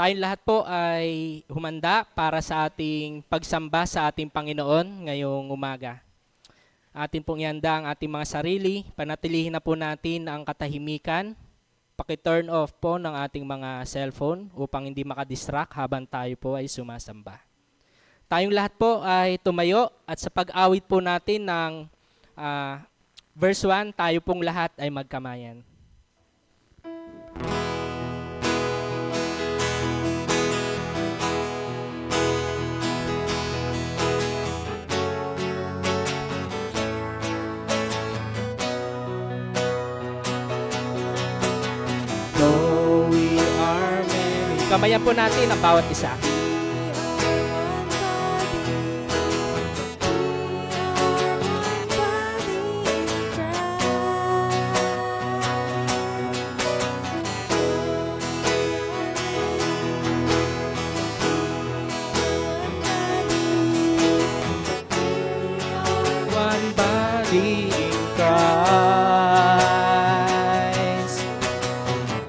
Tayong lahat po ay humanda para sa ating pagsamba sa ating Panginoon ngayong umaga. Atin pong ihanda ang ating mga sarili, panatilihin na po natin ang katahimikan, paki-turn off po ng ating mga cellphone upang hindi makadistract habang tayo po ay sumasamba. Tayong lahat po ay tumayo at sa pag-awit po natin ng verse 1, tayo pong lahat ay magkamayan. Kamayan po natin ang bawat isa. One body in Christ.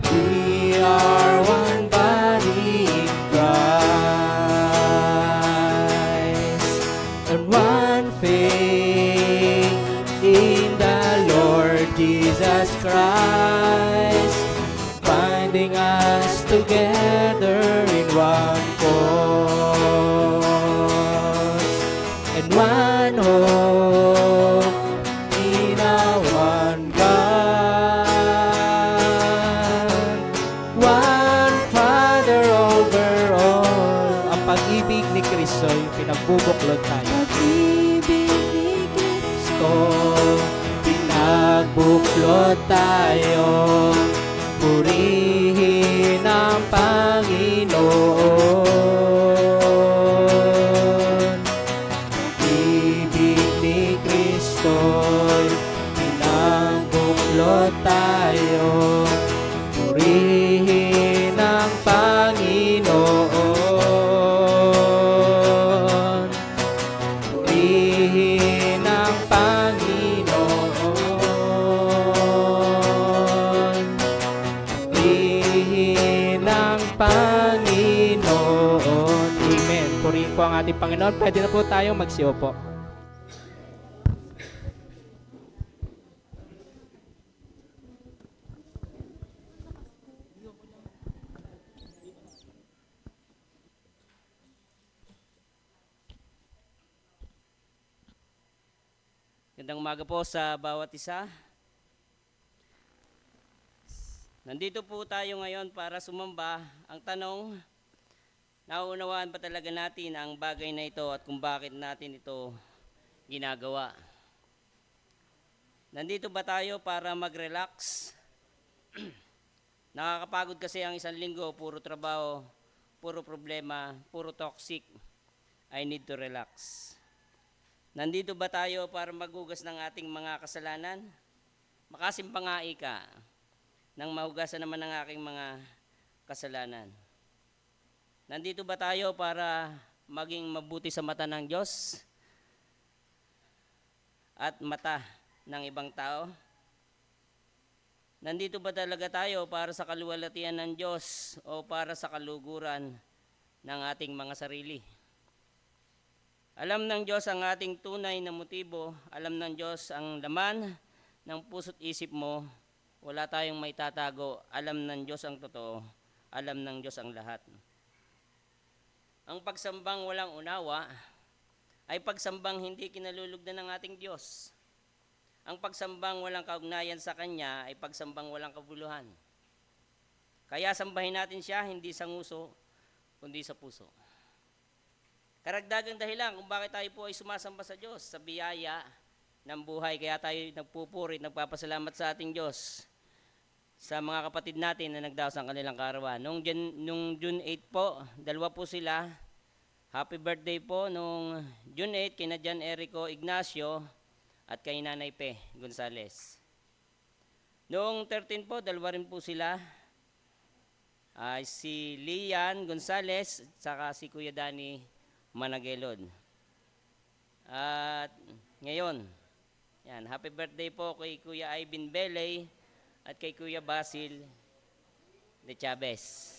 We are one body in Christ, and one faith in the Lord Jesus Christ, binding us together in one cause, and one hope in a one God, one Father over all. Ang pag-ibig ni Kristo yung pinagbubuklod tayo. Pag-ibig ni Kristo, Pinagbuklod tayo, purihin ang Panginoon. Ibig ni Kristo, pinagbuklod tayo, purihin ang Panginoon. Purihin ang Panginoon. Purihin ang Panginoon. Amen. Purihin po ang ating Panginoon. Pwede na po tayong magsiupo. Gandang umaga po sa bawat isa. Nandito po tayo ngayon para sumamba. Ang tanong, nauunawaan ba talaga natin ang bagay na ito at kung bakit natin ito ginagawa? Nandito ba tayo para mag-relax? Nakakapagod kasi ang isang linggo, puro trabaho, puro problema, puro toxic. I need to relax. Nandito ba tayo para magugas ng ating mga kasalanan? Makasimpangai ka nang mahugasan naman ng aking mga kasalanan. Nandito ba tayo para maging mabuti sa mata ng Diyos at mata ng ibang tao? Nandito ba talaga tayo para sa kaluwalhatian ng Diyos o para sa kaluguran ng ating mga sarili? Alam ng Diyos ang ating tunay na motibo, alam ng Diyos ang laman ng puso't isip mo, wala tayong may tatago, alam ng Diyos ang totoo, alam ng Diyos ang lahat. Ang pagsambang walang unawa ay pagsambang hindi kinalulugdan ng ating Diyos. Ang pagsambang walang kaugnayan sa Kanya ay pagsambang walang kabuluhan. Kaya sambahin natin siya hindi sa nguso, kundi sa puso. Karagdagang dahilan kung bakit tayo po ay sumasamba sa Diyos, sa biyaya ng buhay. Kaya tayo nagpupuri, nagpapasalamat sa ating Diyos sa mga kapatid natin na nagdaos ng kanilang kaarawan. Nung June 8 po, dalawa po sila. Happy birthday po nung June 8 kina John Erico Ignacio at kay Nanay Pe Gonzales. Noong 13 po, dalawa rin po sila. Si Lian Gonzales at saka si Kuya Danny Managelod. At ngayon, yan, happy birthday po kay Kuya Ivan Belay at kay Kuya Basil de Chavez.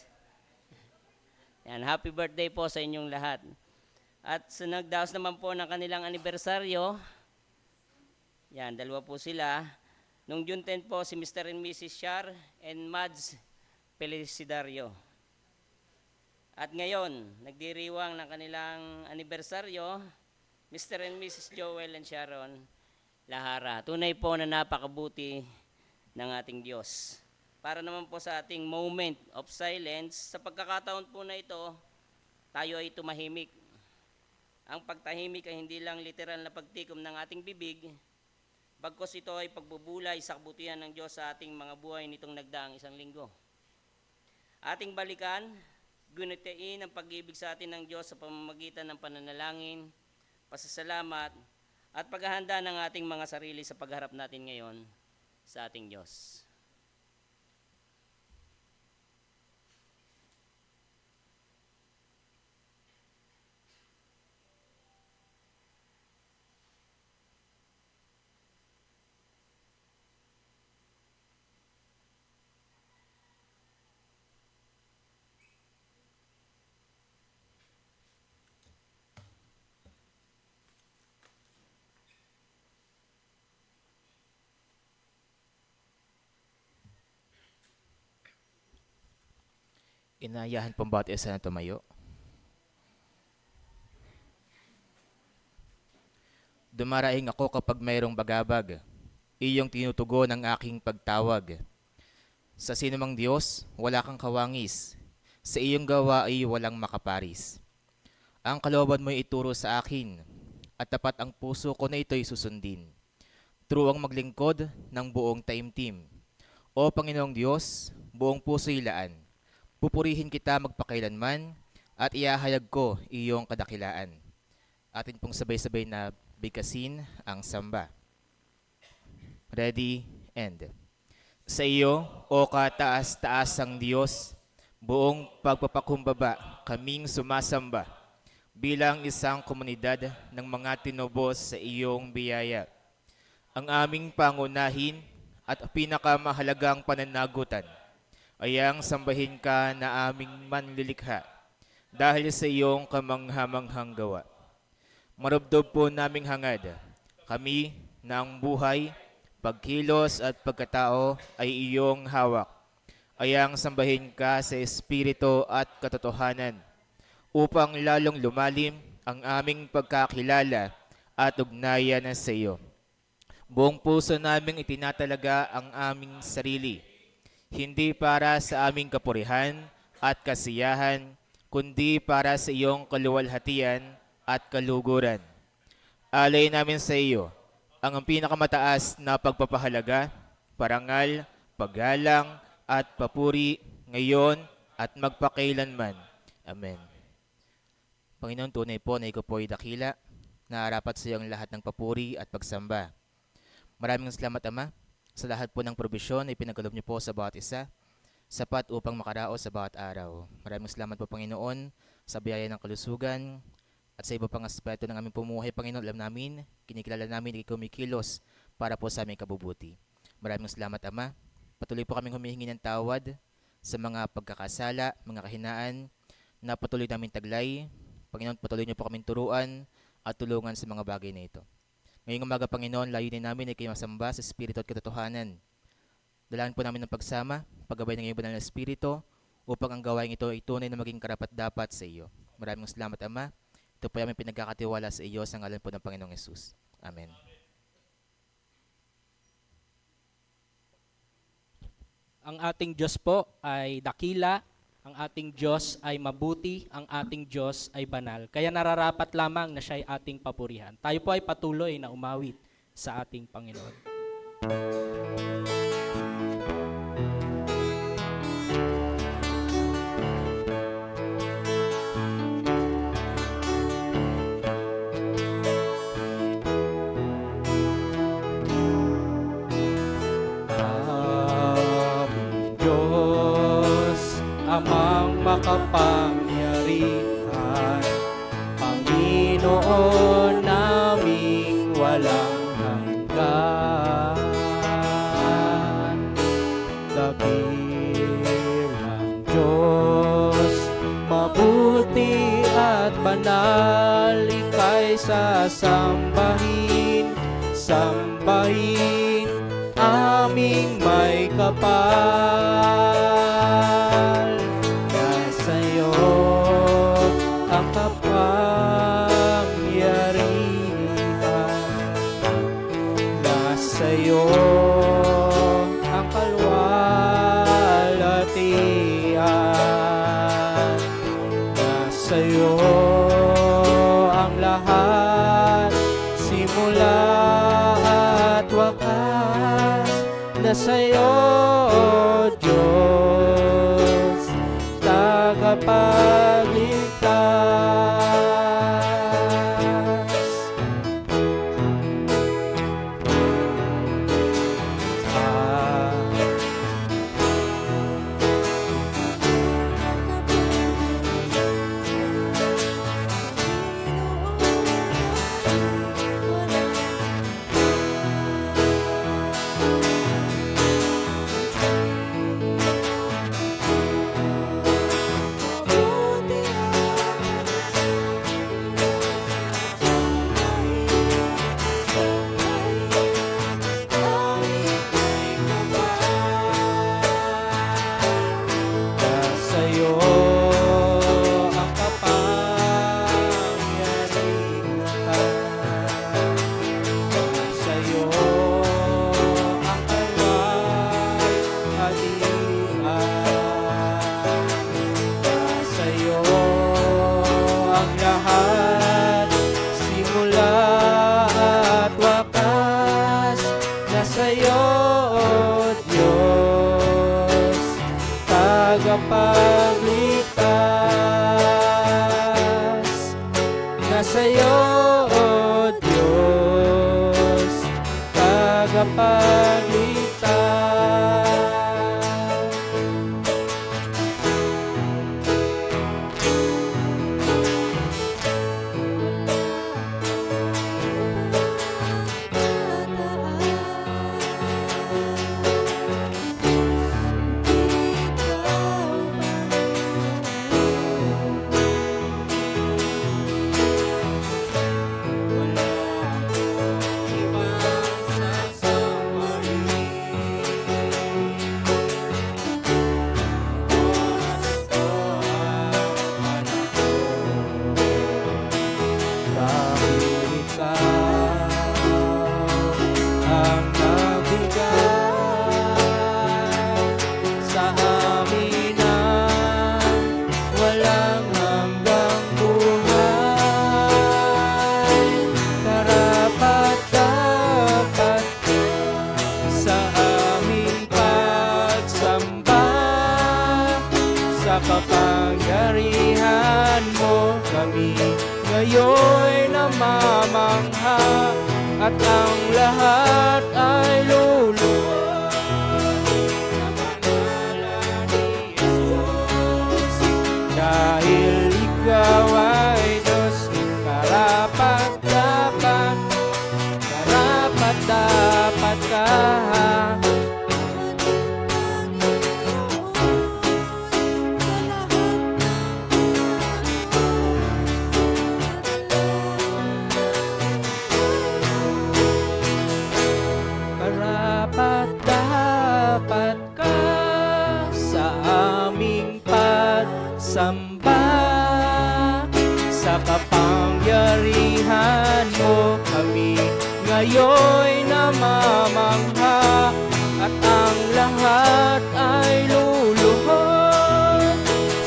Yan, happy birthday po sa inyong lahat. At sa nagdaos naman po ng kanilang anibersaryo, yan, dalawa po sila. Nung June 10 po, si Mr. and Mrs. Shar and Mads Felicidario. At ngayon, nagdiriwang ng kanilang anibersaryo, Mr. and Mrs. Joel and Sharon Lahara. Tunay po na napakabuti ng ating Diyos. Para naman po sa ating moment of silence, sa pagkakataon po na ito, tayo ay tumahimik. Ang pagtahimik ay hindi lang literal na pagtikom ng ating bibig, bagkos ito ay pagbubulay sa kabutihan ng Diyos sa ating mga buhay nitong nagdaang isang linggo. Ating balikan, gunitain ang pag-ibig sa atin ng Diyos sa pamamagitan ng pananalangin, pasasalamat, at paghahanda ng ating mga sarili sa pagharap natin ngayon sa ating Diyos. Inayahan pong bawat isa na tumayo. Dumaraing ako kapag mayroong bagabag, iyong tinutugon ang aking pagtawag. Sa sinumang Diyos, wala kang kawangis. Sa iyong gawa ay walang makaparis. Ang kalooban mo'y ituro sa akin, at tapat ang puso ko na ito'y susundin. Truang maglingkod ng buong taimtim. O Panginoong Diyos, buong puso'y laan. Pupurihin kita magpakailanman at iahayag ko iyong kadakilaan. Atin pong sabay-sabay na bigkasin ang samba. Ready, end. Sa iyo, o kataas-taasang Diyos, buong pagpapakumbaba kaming sumasamba bilang isang komunidad ng mga tinubos sa iyong biyaya. Ang aming pangunahin at pinakamahalagang pananagutan ay ang sambahin ka na aming manlilikha dahil sa iyong kamanghamanghang gawa. Marubdob po naming hangad, kami na ang buhay, pagkilos at pagkatao ay iyong hawak. Ay ang sambahin ka sa espiritu at katotohanan upang lalong lumalim ang aming pagkakilala at ugnayan sa iyo. Buong puso naming itinatalaga ang aming sarili, hindi para sa aming kapurihan at kasiyahan, kundi para sa iyong kaluwalhatian at kaluguran. Alay namin sa iyo ang pinakamataas na pagpapahalaga, parangal, paggalang at papuri ngayon at magpakailanman. Amen. Panginoon, tunay po na ikaw po ay dakila, naarapat sa iyo ang lahat ng papuri at pagsamba. Maraming salamat, Ama, sa lahat po ng probisyon na ipinagkaloob niyo po sa bawat isa, sapat upang makaraos sa bawat araw. Maraming salamat po, Panginoon, sa biyaya ng kalusugan at sa iba pang aspeto ng aming pumuhay, Panginoon. Alam namin, kinikilala namin ikaw kumikilos para po sa aming kabubuti. Maraming salamat, Ama. Patuloy po kaming humihingi ng tawad sa mga pagkakasala, mga kahinaan na patuloy namin taglay. Panginoon, patuloy niyo po kaming turuan at tulungan sa mga bagay na ito. Ngayong umaga, Panginoon, layunin namin ay kayo masamba sa Espiritu at katotohanan. Dalahan po namin ng pagsama, paggabay ng iyong banal na Espiritu, upang ang gawain ito ay tunay na maging karapat-dapat sa iyo. Maraming salamat, Ama. Ito po aming pinagkakatiwala sa iyo sa ngalan po ng Panginoong Yesus. Amen. Ang ating Diyos po ay dakila, ang ating Diyos ay mabuti, ang ating Diyos ay banal. Kaya nararapat lamang na siya ay ating papurihan. Tayo po ay patuloy na umawit sa ating Panginoon. Aming Diyos, Amang makapangyarihan, Panginoon naming walang hanggan. sasambahin, sambahin aming may kapal. Nasa'yo ang kapangyarihan, nasa'yo ang kalwalhatian, nasa'yo ang lahat, simula at wakas. Nasa'yo, O Diyos, tagapagligtas. Nasa'yo ang kapangyarihan, nasa'yo ang kalwalhatian, nasa'yo ang lahat, simula at wakas. Nasa'yo, O Diyos, tagapagligtas. Nasa'yo, O Diyos, tagapagligtas. Ang nagbigay sa amin ng walang hanggang buhay, karapat-dapat sa aming pagsamba. Sa kapangyarihan mo kami ngayon namamangha, at ang lahat ay luluhod sa pangalan ni Jesus. Dahil ikaw ay Diyos, karapat-dapat, karapat-dapat ka. Karapat-dapat ka sa aming pagsamba. Sa kapangyarihan mo kami ngayon namamangha, at ang lahat ay luluhod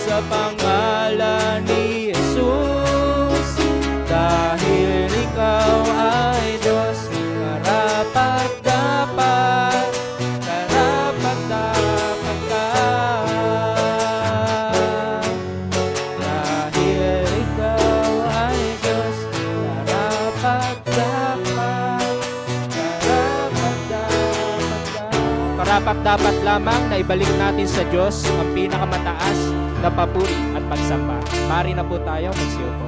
sa pangalan ni Jesus. Dahil ikaw ay Diyos, karapat-dapat, karapat-dapat ka. Dahil ikaw ay Diyos, karapat-dapat, karapat-dapat ka. Karapat-dapat lamang na ibalik natin sa Diyos ang pinakamataas na papuri at pagsamba. Mari na po tayo magsiupo.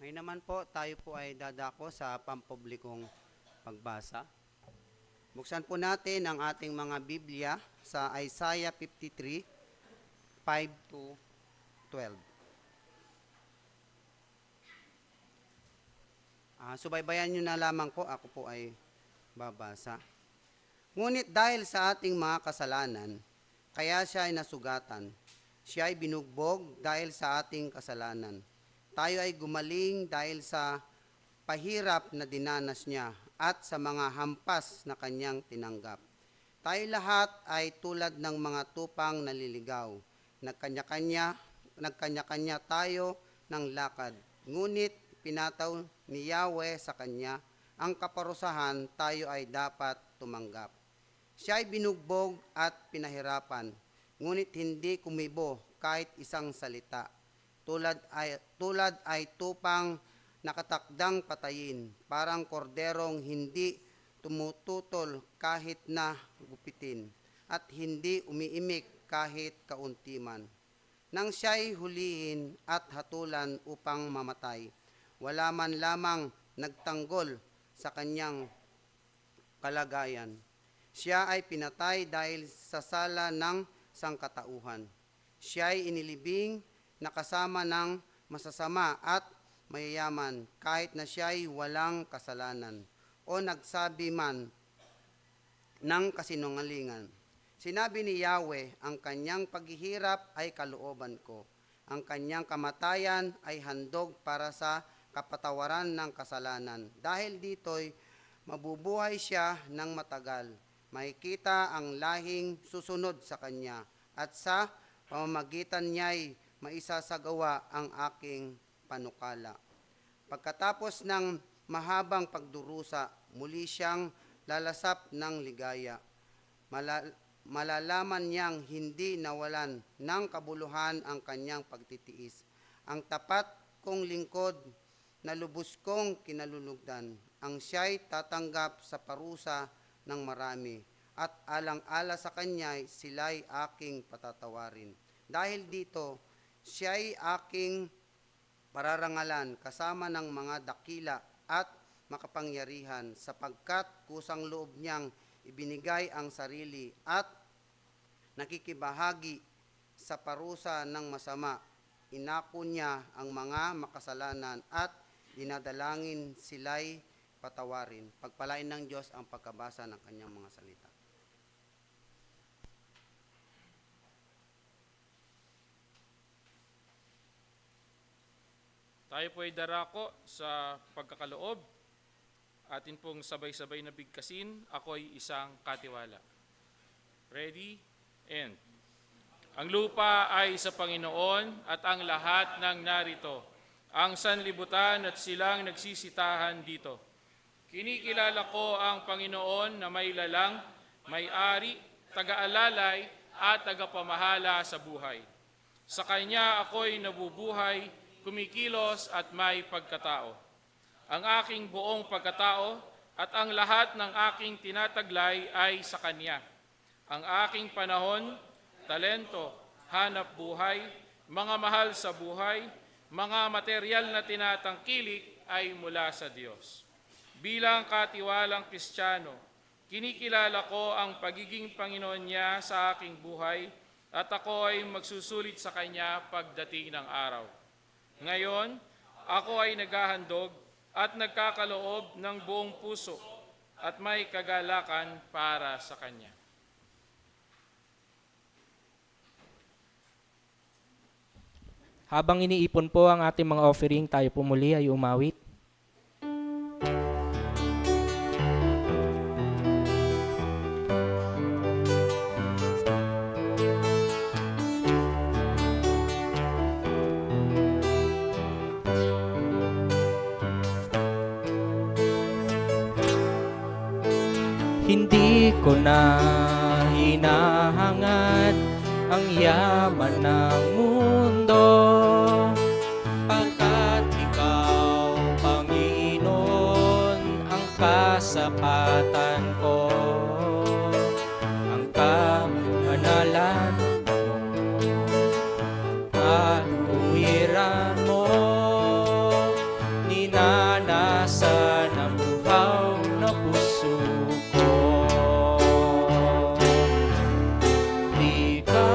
Ngayon naman po, tayo po ay dadako sa pampublikong pagbasa. Buksan po natin ang ating mga Biblia sa Isaiah 53, 5 to 12. Subaybayan nyo na lamang po, ako po ay babasa. Ngunit dahil sa ating mga kasalanan, kaya siya ay nasugatan. Siya ay binugbog dahil sa ating kasalanan. Tayo ay gumaling dahil sa pahirap na dinanas niya at sa mga hampas na kanyang tinanggap. Tayo lahat ay tulad ng mga tupang naliligaw. Nagkanya-kanya tayo ng lakad. Ngunit pinataw ni Yahweh sa kanya ang kaparusahan, tayo ay dapat tumanggap. Siya ay binugbog at pinahirapan, ngunit hindi kumibo kahit isang salita. Tulad ay tupang nakatakdang patayin, parang korderong hindi tumututol kahit na gupitin, at hindi umiimik kahit kaunti man. Nang siya'y hulihin at hatulan upang mamatay, wala man lamang nagtanggol sa kanyang kalagayan. Siya ay pinatay dahil sa sala ng sangkatauhan. Siya ay inilibing na kasama ng masasama at mayayaman, kahit na siya ay walang kasalanan o nagsabi man ng kasinungalingan. Sinabi ni Yahweh, ang kanyang paghihirap ay kalooban ko. Ang kanyang kamatayan ay handog para sa kapatawaran ng kasalanan. Dahil dito'y mabubuhay siya ng matagal. Makikita ang lahing susunod sa kanya, at sa pamamagitan niya'y maisasagawa ang aking panukala. Pagkatapos ng mahabang pagdurusa, muli siyang lalasap ng ligaya. Malalaman niyang hindi nawalan ng kabuluhan ang kanyang pagtitiis. Ang tapat kong lingkod na lubos kong kinalulugdan, ang siya'y tatanggap sa parusa ng marami, at alang-ala sa kanya'y sila'y aking patatawarin. Dahil dito, siya'y aking pararangalan kasama ng mga dakila at makapangyarihan, sapagkat kusang loob niyang ibinigay ang sarili at nakikibahagi sa parusa ng masama. Inako niya ang mga makasalanan at dinadalangin sila'y patawarin. Pagpalain ng Diyos ang pagkabasa ng kanyang mga salita. Tayo po ay darako sa pagkakaloob. Atin pong sabay-sabay na bigkasin, ako'y isang katiwala. Ready? And. Ang lupa ay sa Panginoon at ang lahat ng narito, ang sanlibutan at silang nagsisitahan dito. Kinikilala ko ang Panginoon na may lalang, may-ari, taga-alalay at tagapamahala sa buhay. Sa Kanya ako'y nabubuhay, kumikilos at may pagkatao. Ang aking buong pagkatao at ang lahat ng aking tinataglay ay sa Kanya. Ang aking panahon, talento, hanap buhay, mga mahal sa buhay, mga materyal na tinatangkilik ay mula sa Diyos. Bilang katiwalang Kristiyano, kinikilala ko ang pagiging Panginoon niya sa aking buhay at ako ay magsusulit sa Kanya pagdating ng araw. Ngayon, ako ay naghahandog at nagkakaloob ng buong puso at may kagalakan para sa Kanya. Habang iniipon po ang ating mga offering, tayo po muli ay umawit. Hindi ko na hinahangad ang yaman ng mundo, pagkat ikaw, Panginoon, ang kasapatan ko, ang kamanalan mo, katuwiran mo, ninanasan ang buhaw na puso ko. Di ka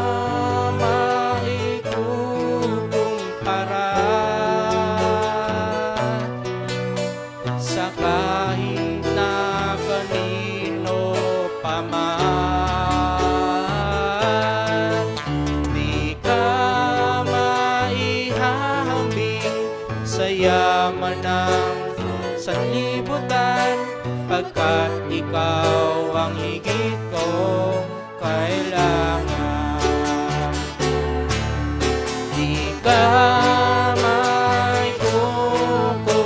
yaman ng sanlibutan, pagkat ikaw ang higit kong kailangan. Di ka may kukumpara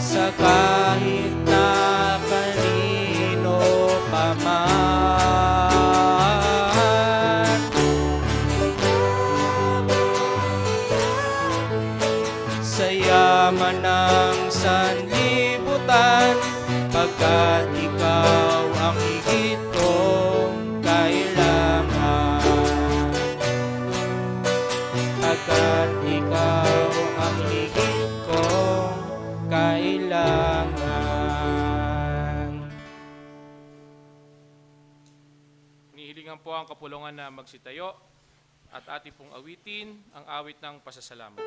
sa kahit na kanino pa man. Sa yaman ng sanlibutan, pagkat ikaw ang higit kong kailangan. Pagkat ikaw ang higit kong kailangan. Hinihilingan po ang kapulungan na magsitayo at ating pong awitin ang awit ng pasasalamat.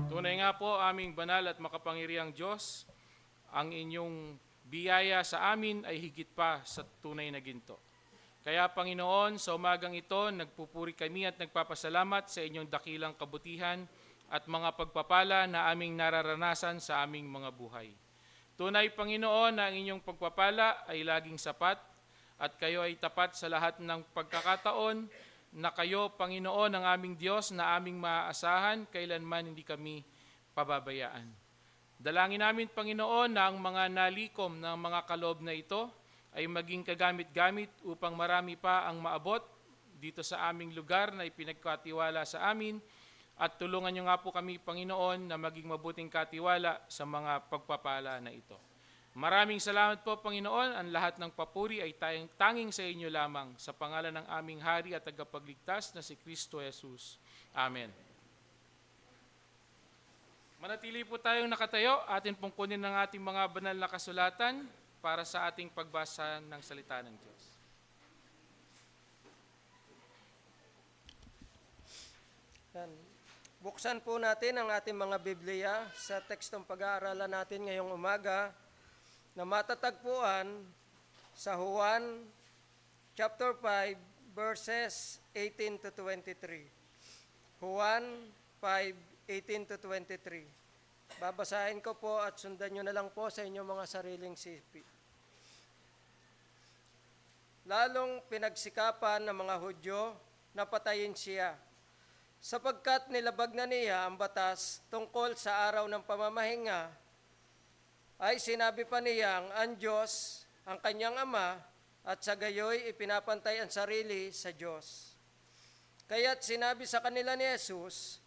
Tunay nga po, aming banal at makapangyarihang Diyos, ang inyong biyaya sa amin ay higit pa sa tunay na ginto. Kaya Panginoon, sa umagang ito, nagpupuri kami at nagpapasalamat sa inyong dakilang kabutihan at mga pagpapala na aming nararanasan sa aming mga buhay. Tunay, Panginoon, na ang inyong pagpapala ay laging sapat at kayo ay tapat sa lahat ng pagkakataon na kayo, Panginoon, ang aming Diyos na aming maaasahan, kailanman hindi kami pababayaan. Dalangin namin, Panginoon, na ang mga nalikom ng mga kaloob na ito ay maging kagamit-gamit upang marami pa ang maabot dito sa aming lugar na ipinagkatiwala sa amin, at tulungan niyo nga po kami, Panginoon, na maging mabuting katiwala sa mga pagpapala na ito. Maraming salamat po, Panginoon. Ang lahat ng papuri ay tanging sa inyo lamang, sa pangalan ng aming Hari at Tagapagligtas na si Kristo Jesus. Amen. Manatili po tayong nakatayo. Atin pong kunin ng ating mga banal na kasulatan para sa ating pagbasa ng salita ng Diyos. Yan. Buksan po natin ang ating mga Biblia sa tekstong pag-aaralan natin ngayong umaga na matatagpuan sa Juan chapter 5 verses 18 to 23. Juan 5:18 to 23. Babasahin ko po at sundan nyo na lang po sa inyong mga sariling sipi. Lalong pinagsikapan ng mga Hudyo na patayin siya, sapagkat nilabag na niya ang batas tungkol sa araw ng pamamahinga, ay sinabi pa niyang ang Diyos, ang kanyang Ama, at sa gayoy ipinapantay ang sarili sa Diyos. Kaya't sinabi sa kanila ni Jesus,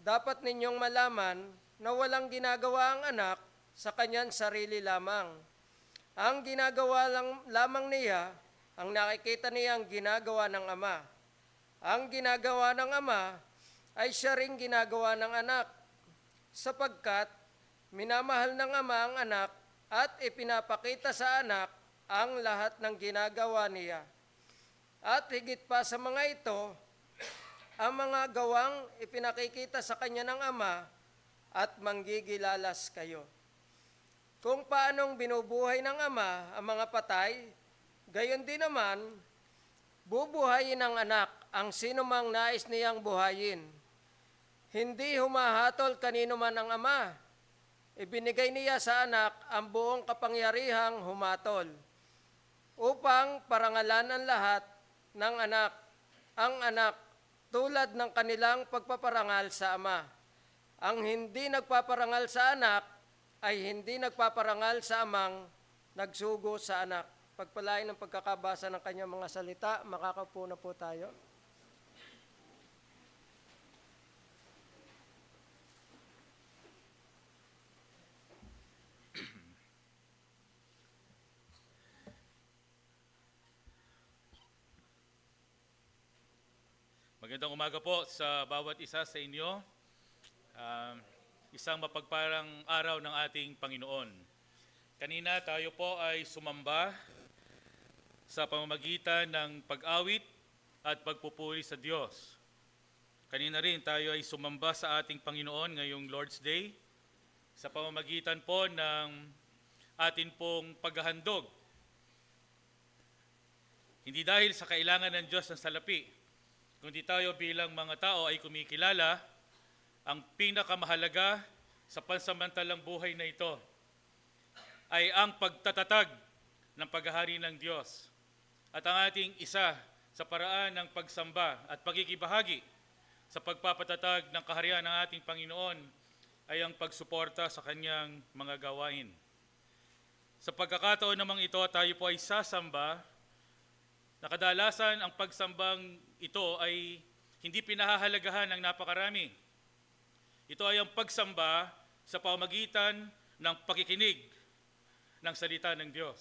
dapat ninyong malaman na walang ginagawa ang anak sa kanyang sarili lamang. Ang ginagawa lamang niya, ang nakikita niya ang ginagawa ng Ama. Ang ginagawa ng Ama ay siya ring ginagawa ng anak, sapagkat minamahal ng Ama ang anak at ipinapakita sa anak ang lahat ng ginagawa niya. At higit pa sa mga ito, ang mga gawang ipinakikita sa kanya ng Ama at manggigilalas kayo. Kung paanong binubuhay ng Ama ang mga patay, gayon din naman, bubuhayin ng anak ang sinumang nais niyang buhayin. Hindi humahatol kanino man ang Ama. Ibinigay niya sa anak ang buong kapangyarihang humatol, upang parangalan ang lahat ng anak, ang anak, tulad ng kanilang pagpaparangal sa Ama. Ang hindi nagpaparangal sa anak ay hindi nagpaparangal sa amang nagsugo sa anak. Pagpalain ng pagkakabasa ng kanyang mga salita, makakaupo na po tayo. Magandang umaga po sa bawat isa sa inyo. Isang mapagparang araw ng ating Panginoon. Kanina tayo po ay sumamba sa pamamagitan ng pag-awit at pagpupuri sa Diyos. Kanina rin tayo ay sumamba sa ating Panginoon ngayong Lord's Day sa pamamagitan po ng atin pong paghahandog. Hindi dahil sa kailangan ng Diyos ng salapi, kundi tayo bilang mga tao ay kumikilala ang pinakamahalaga sa pansamantalang buhay na ito ay ang pagtatatag ng paghahari ng Diyos. At ang ating isa sa paraan ng pagsamba at pagkikibahagi sa pagpapatatag ng kaharian ng ating Panginoon ay ang pagsuporta sa kanyang mga gawain. Sa pagkakataon namang ito, tayo po ay sasamba na kadalasan ang pagsambang ito ay hindi pinahahalagahan ng napakarami. Ito ay ang pagsamba sa pamamagitan ng pakikinig ng salita ng Diyos.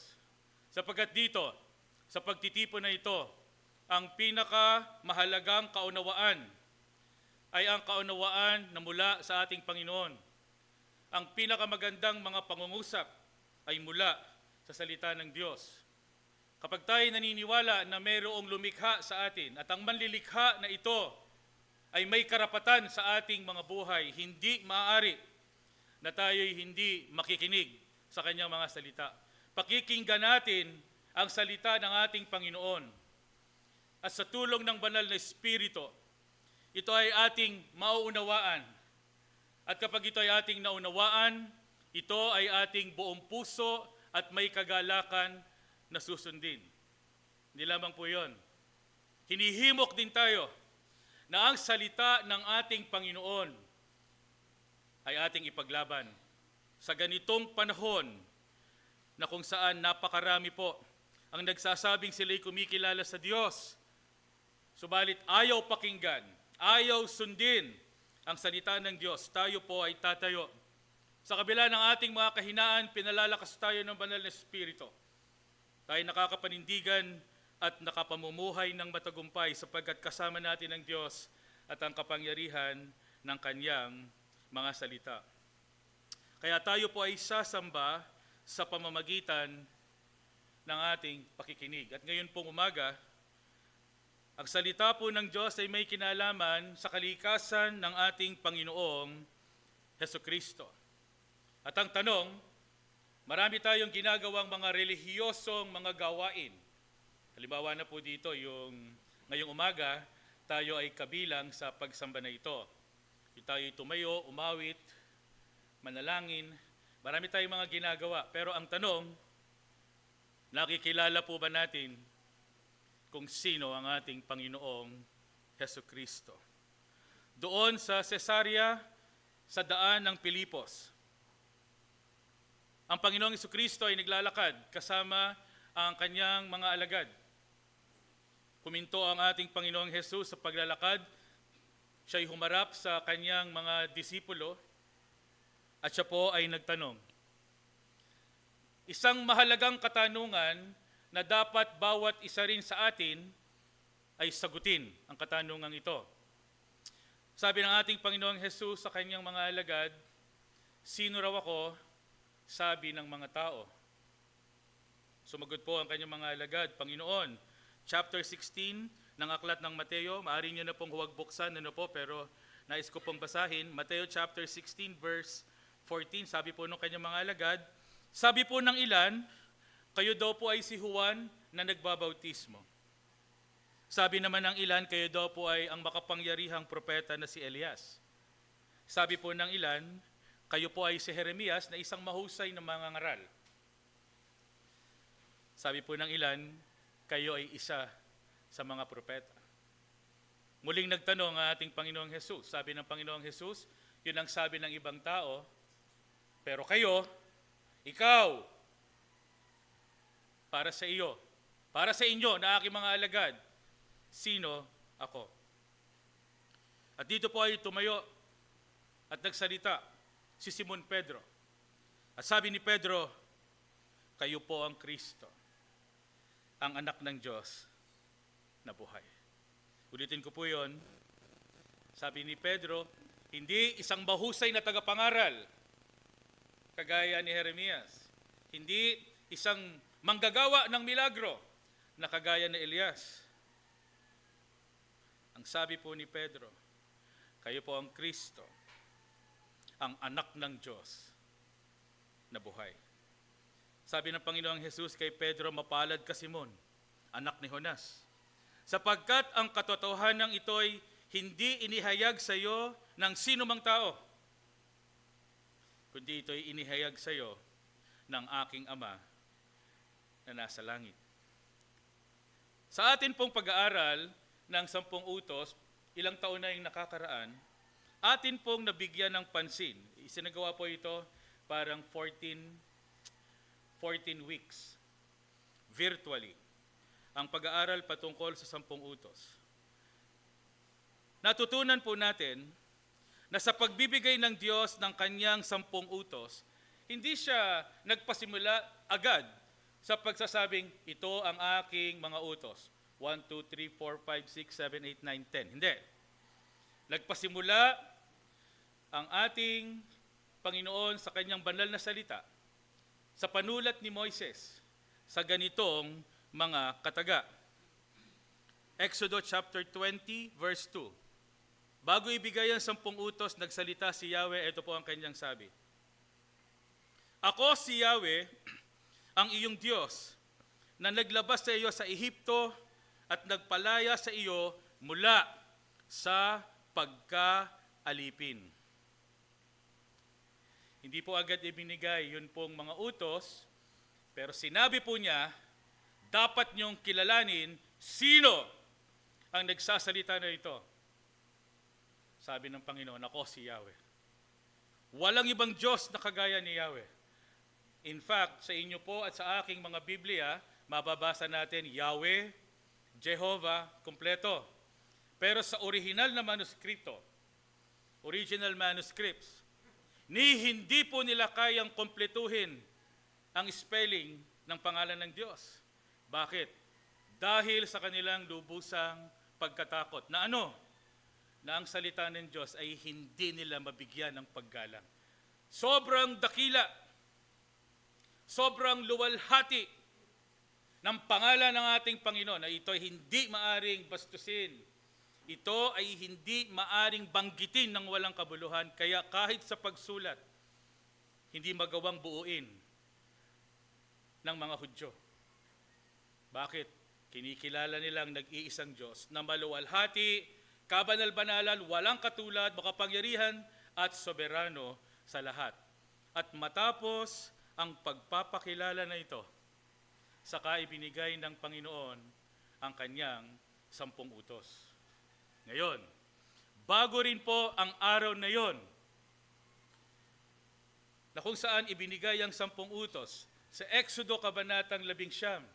Sapagkat dito, sa pagtitipon na ito, ang pinakamahalagang kaunawaan ay ang kaunawaan na mula sa ating Panginoon. Ang pinakamagandang mga pangungusap ay mula sa salita ng Diyos. Kapag tayo naniniwala na mayroong lumikha sa atin at ang manlilikha na ito ay may karapatan sa ating mga buhay, hindi maaari na tayo'y hindi makikinig sa kanyang mga salita. Pakikinggan natin ang salita ng ating Panginoon. At sa tulong ng banal na Espiritu, ito ay ating mauunawaan. At kapag ito ay ating naunawaan, ito ay ating buong puso at may kagalakan na susundin. Hindi lamang po yun. Hinihimok din tayo na ang salita ng ating Panginoon ay ating ipaglaban sa ganitong panahon na kung saan napakarami po ang nagsasabing sila'y kumikilala sa Diyos. Subalit ayaw pakinggan, ayaw sundin ang salita ng Diyos. Tayo po ay tatayo. Sa kabila ng ating mga kahinaan, pinalalakas tayo ng banal na Espiritu. Tayo nakakapanindigan at nakapamumuhay ng matagumpay sapagkat kasama natin ang Diyos at ang kapangyarihan ng Kanyang mga salita. Kaya tayo po ay sasamba sa pamamagitan ng ating pakikinig. At ngayon pong umaga, ang salita po ng Diyos ay may kinalaman sa kalikasan ng ating Panginoong Hesukristo. At ang tanong, marami tayong ginagawang mga relihiyosong mga gawain. Halimbawa na po dito, ngayong umaga, tayo ay kabilang sa pagsamba na ito. Tayo tumayo, umawit, manalangin. Marami tayong mga ginagawa. Pero ang tanong, nakikilala po ba natin kung sino ang ating Panginoong Hesukristo? Doon sa Cesarea, sa daan ng Pilipos, ang Panginoong Hesukristo ay naglalakad kasama ang kanyang mga alagad. Kuminto ang ating Panginoong Jesus sa paglalakad. Siya'y humarap sa kanyang mga disipulo at siya po ay nagtanong. Isang mahalagang katanungan na dapat bawat isa rin sa atin ay sagutin ang katanungan ito. Sabi ng ating Panginoong Jesus sa kanyang mga alagad, sino raw ako? Sabi ng mga tao. Sumagot po ang kanyang mga alagad, Panginoon, chapter 16 ng aklat ng Mateo, maaari nyo na pong huwag buksan, pero nais ko pong basahin. Mateo chapter 16 verse 14, sabi po ng kanyang mga alagad, sabi po ng ilan, kayo daw po ay si Juan na nagbabautismo. Sabi naman ng ilan, kayo daw po ay ang makapangyarihang propeta na si Elias. Sabi po ng ilan, kayo po ay si Jeremias na isang mahusay na mangangaral. Sabi po ng ilan, kayo ay isa sa mga propeta. Muling nagtanong ang ating Panginoong Jesus. Sabi ng Panginoong Jesus, yun ang sabi ng ibang tao, pero kayo, ikaw, para sa iyo, para sa inyo na aking mga alagad, sino ako? At dito po ay tumayo at nagsalita si Simon Pedro. At sabi ni Pedro, kayo po ang Kristo, ang anak ng Diyos na buhay. Ulitin ko po yon. Sabi ni Pedro, hindi isang mahusay na tagapangaral, kagaya ni Jeremias. Hindi isang manggagawa ng milagro, na kagaya ni Elias. Ang sabi po ni Pedro, kayo po ang Kristo, ang anak ng Diyos na buhay. Sabi ng Panginoong Jesus kay Pedro, mapalad ka Simon, anak ni Jonas, sapagkat ang katotohanan ito'y hindi inihayag sa iyo ng sino mang tao, kundi ito'y inihayag sa iyo ng aking Ama na nasa langit. Sa atin pong pag-aaral ng 10 utos, ilang taon na yung nakakaraan, atin pong nabigyan ng pansin. Isinagawa po ito parang 14 weeks virtually ang pag-aaral patungkol sa 10 utos. Natutunan po natin na sa pagbibigay ng Diyos ng kanyang 10 utos, hindi siya nagpasimula agad sa pagsasabing, ito ang aking mga utos. 1, 2, 3, 4, 5, 6, 7, 8, 9, 10. Hindi. Nagpasimula ang ating Panginoon sa kanyang banal na salita sa panulat ni Moises sa ganitong mga kataga. Exodus chapter 20, verse 2. Bago ibigay ang 10 utos, nagsalita si Yahweh, ito po ang kanyang sabi. Ako si Yahweh, ang iyong Diyos, na naglabas sa iyo sa Ehipto at nagpalaya sa iyo mula sa pagkaalipin. Hindi po agad ibinigay yun pong mga utos, pero sinabi po niya, dapat niyong kilalanin sino ang nagsasalita na ito. Sabi ng Panginoon, ako si Yahweh. Walang ibang Diyos na kagaya ni Yahweh. In fact, sa inyo po at sa aking mga Biblia, mababasa natin Yahweh, Jehovah, kompleto. Pero sa original na manuskripto, original manuscripts, hindi po nila kayang kompletuhin ang spelling ng pangalan ng Diyos. Bakit? Dahil sa kanilang lubusang pagkatakot. Na ano? Na ang salita ng Diyos ay hindi nila mabigyan ng paggalang. Sobrang dakila, sobrang luwalhati ng pangalan ng ating Panginoon na ito ay hindi maaring bastusin. Ito ay hindi maaring banggitin ng walang kabuluhan, kaya kahit sa pagsulat, hindi magawang buuin ng mga Hudyo. Bakit? Kinikilala nilang nag-iisang Diyos na maluwalhati, kabanal-banalan, walang katulad, makapangyarihan at soberano sa lahat. At matapos ang pagpapakilala na ito, saka ibinigay ng Panginoon ang kanyang 10 utos. Ngayon, bago rin po ang araw na yon, na kung saan ibinigay ang 10 utos, sa Exodo Kabanatang 11,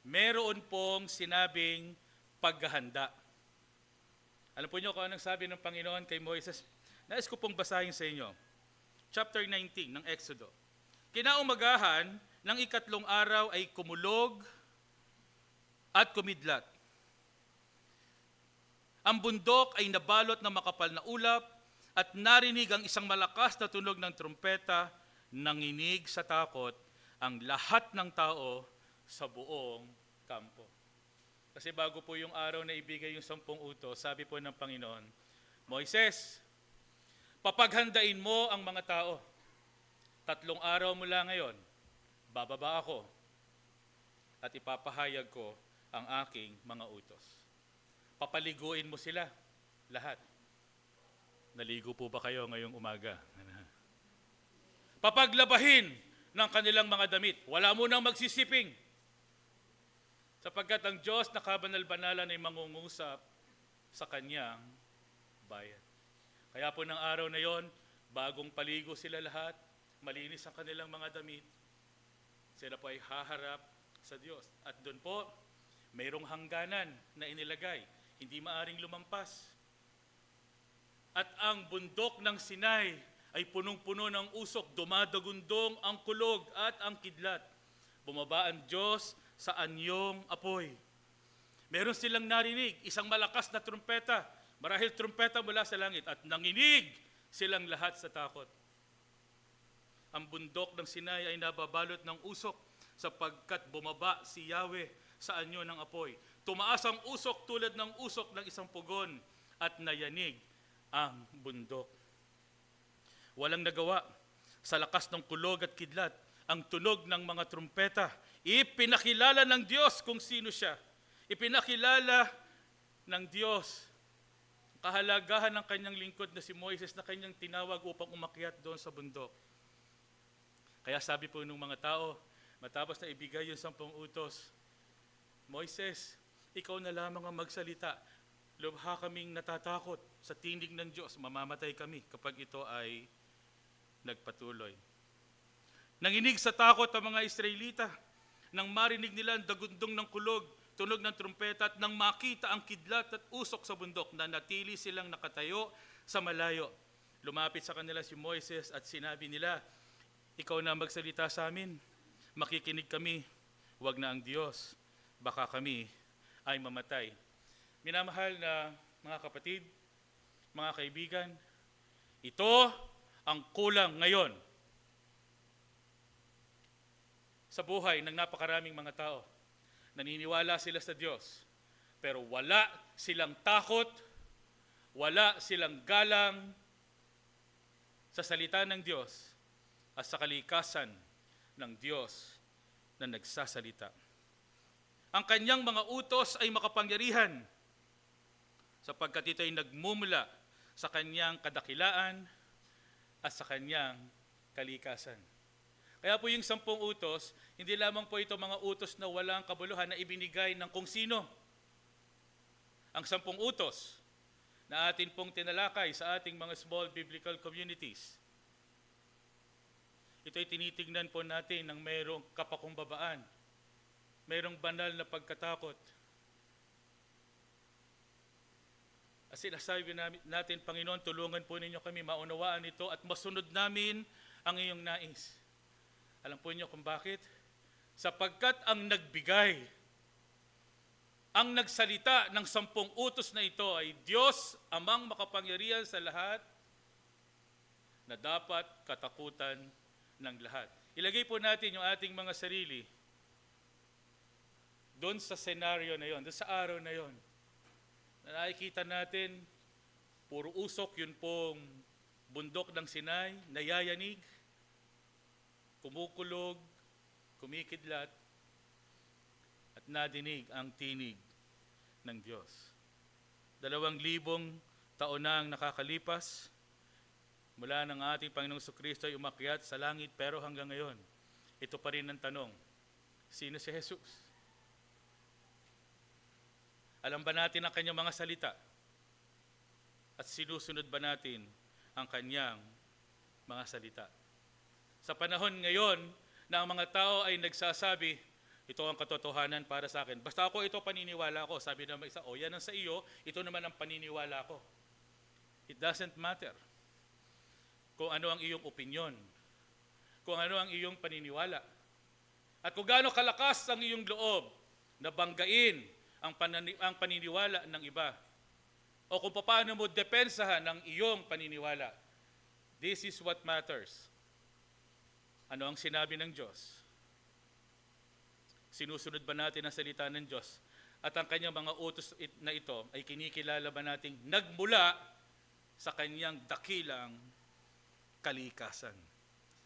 meron pong sinabing paghahanda. Alam po niyo kung anong sabi ng Panginoon kay Moises? Nais ko pong basahin sa inyo. Chapter 19 ng Exodo. Kinaumagahan ng 3 araw ay kumulog at kumidlat. Ang bundok ay nabalot ng makapal na ulap at narinig ang isang malakas na tunog ng trumpeta, nanginig sa takot ang lahat ng tao sa buong kampo. Kasi bago po yung araw na ibigay yung 10 utos, sabi po ng Panginoon, Moises, papaghandain mo ang mga tao. 3 araw mula ngayon, bababa ako at ipapahayag ko ang aking mga utos. Papaliguin mo sila, lahat. Naligo po ba kayo ngayong umaga? Papaglabahin ng kanilang mga damit. Wala mo nang magsisiping. Sapagkat ang Diyos na kabanal-banalan ay mangungusap sa kanyang bayan. Kaya po ng araw na yon, bagong paligo sila lahat, malinis ang kanilang mga damit, sila po ay haharap sa Diyos. At doon po, mayroong hangganan na inilagay. Hindi maaring lumampas. At ang bundok ng Sinai ay punong-puno ng usok, dumadagundong ang kulog at ang kidlat. Bumaba ang Diyos sa anyong apoy. Meron silang narinig, isang malakas na trumpeta, marahil trumpeta mula sa langit, at nanginig silang lahat sa takot. Ang bundok ng Sinai ay nababalot ng usok sapagkat bumaba si Yahweh sa anyo ng apoy. Tumaas ang usok tulad ng usok ng isang pugon at nayanig ang bundok. Walang nagawa sa lakas ng kulog at kidlat, ang tunog ng mga trumpeta. Ipinakilala ng Diyos kung sino siya. Ipinakilala ng Diyos kahalagahan ng kanyang lingkod na si Moises na kanyang tinawag upang umakyat doon sa bundok. Kaya sabi po ng mga tao, matapos na ibigay yung 10 utos, Moises, ikaw na lamang ang magsalita. Lubha kaming natatakot sa tinig ng Diyos, mamamatay kami kapag ito ay nagpatuloy. Nanginig sa takot ang mga Israelita nang marinig nila ang dagundong ng kulog, tunog ng trumpeta at nang makita ang kidlat at usok sa bundok na natili silang nakatayo sa malayo. Lumapit sa kanila si Moises at sinabi nila, ikaw na magsalita sa amin, makikinig kami, wag na ang Diyos, baka kami ay mamatay. Minamahal na mga kapatid, mga kaibigan, ito ang kulang ngayon sa buhay ng napakaraming mga tao. Naniniwala sila sa Diyos, pero wala silang takot, wala silang galang sa salita ng Diyos at sa kalikasan ng Diyos na nagsasalita. Ang kanyang mga utos ay makapangyarihan sapagkat ito ay nagmumula sa kanyang kadakilaan at sa kanyang kalikasan. Kaya po yung 10 utos, hindi lamang po ito mga utos na walang kabuluhan na ibinigay ng kung sino. Ang 10 utos na atin pong tinalakay sa ating mga small biblical communities, ito'y tinitingnan po natin ng mayroong kapakumbabaan, mayroong banal na pagkatakot. At sinasabi natin, Panginoon, tulungan po ninyo kami maunawaan ito at masunod namin ang iyong nais. Alam po niyo kung bakit? Sapagkat ang nagbigay, ang nagsalita ng 10 utos na ito ay Diyos, Amang makapangyarihan sa lahat, na dapat katakutan ng lahat. Ilagay po natin yung ating mga sarili doon sa senaryo na yon, doon sa araw na yon. Na nakikita natin, puro usok, yun pong bundok ng Sinai, nayayanig, kumukulog, kumikidlat, at nadinig ang tinig ng Diyos. 2,000 taon na ang nakakalipas mula ng ating Panginoong Jesucristo ay umakyat sa langit, pero hanggang ngayon, ito pa rin ang tanong, sino si Jesus? Alam ba natin ang kanyang mga salita? At sinusunod ba natin ang kanyang mga salita? Sa panahon ngayon na ang mga tao ay nagsasabi, ito ang katotohanan para sa akin. Basta ako ito paniniwala ko. Sabi naman isa, yan ang sa iyo, ito naman ang paniniwala ko. It doesn't matter kung ano ang iyong opinyon, kung ano ang iyong paniniwala, at kung gaano kalakas ang iyong loob na banggain ang paniniwala ng iba, o kung paano mo depensahan ang iyong paniniwala. This is what matters. Ano ang sinabi ng Diyos? Sinusunod ba natin ang salita ng Diyos? At ang kanyang mga utos na ito ay kinikilala ba nating nagmula sa kanyang dakilang kalikasan?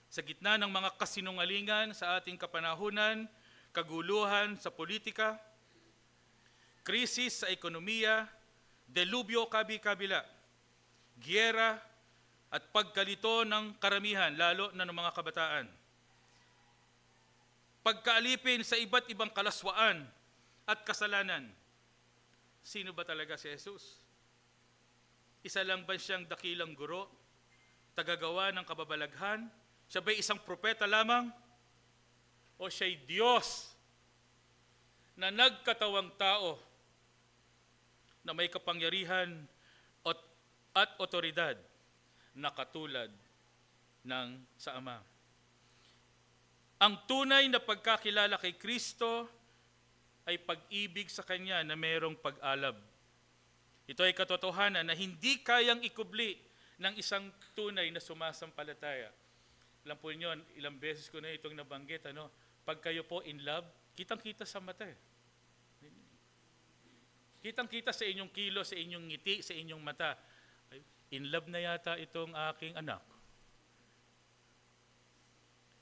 Sa gitna ng mga kasinungalingan sa ating kapanahunan, kaguluhan sa politika, krisis sa ekonomiya, delubyo kabi-kabila, giyera, at pagkalito ng karamihan, lalo na ng mga kabataan. Pagkaalipin sa iba't ibang kalaswaan at kasalanan. Sino ba talaga si Jesus? Isa lang ba siyang dakilang guro? Tagagawa ng kababalaghan? Siya ba'y isang propeta lamang? O siya'y Diyos na nagkatawang tao na may kapangyarihan at otoridad na katulad ng sa Ama? Ang tunay na pagkakilala kay Kristo ay pag-ibig sa Kanya na mayroong pag-alab. Ito ay katotohanan na hindi kayang ikubli ng isang tunay na sumasampalataya. Alam po niyo, ilang beses ko na itong nabanggit, pag kayo po in love, kitang-kita sa mata eh. Kitang-kita sa inyong kilo, sa inyong ngiti, sa inyong mata. Ay, in love na yata itong aking anak.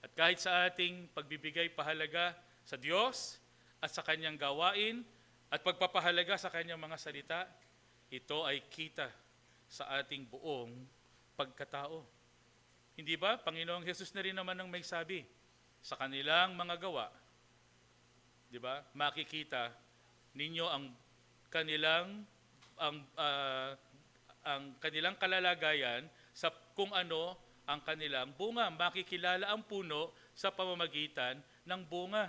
At kahit sa ating pagbibigay pahalaga sa Diyos at sa Kanyang gawain at pagpapahalaga sa Kanyang mga salita, ito ay kita sa ating buong pagkatao. Hindi ba? Panginoong Jesus na rin naman ang may sabi sa kanilang mga gawa. Di ba? Makikita ninyo ang kanilang kalalagayan sa kung ano ang kanilang bunga. Makikilala ang puno sa pamamagitan ng bunga.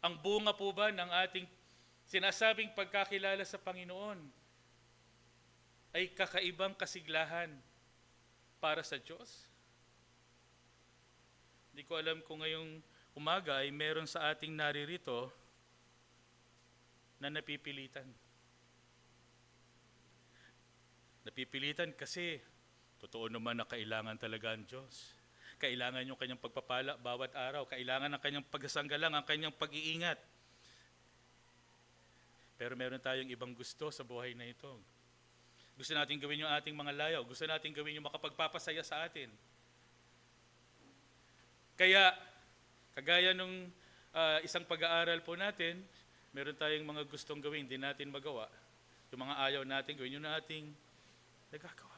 Ang bunga po ba ng ating sinasabing pagkakilala sa Panginoon ay kakaibang kasiglahan para sa Diyos? Hindi ko alam kung ngayong umaga ay meron sa ating naririto na napipilitan. Napipilitan kasi totoo naman na kailangan talaga ang Diyos. Kailangan yung kanyang pagpapala bawat araw. Kailangan ang kanyang pagsasanggalang, ang kanyang pag-iingat. Pero meron tayong ibang gusto sa buhay na ito. Gusto natin gawin yung ating mga layaw. Gusto natin gawin yung makapagpapasaya sa atin. Kaya, kagaya nung isang pag-aaral po natin, meron tayong mga gustong gawin, hindi natin magawa. Yung mga ayaw natin gawin, yung nating nagagawa.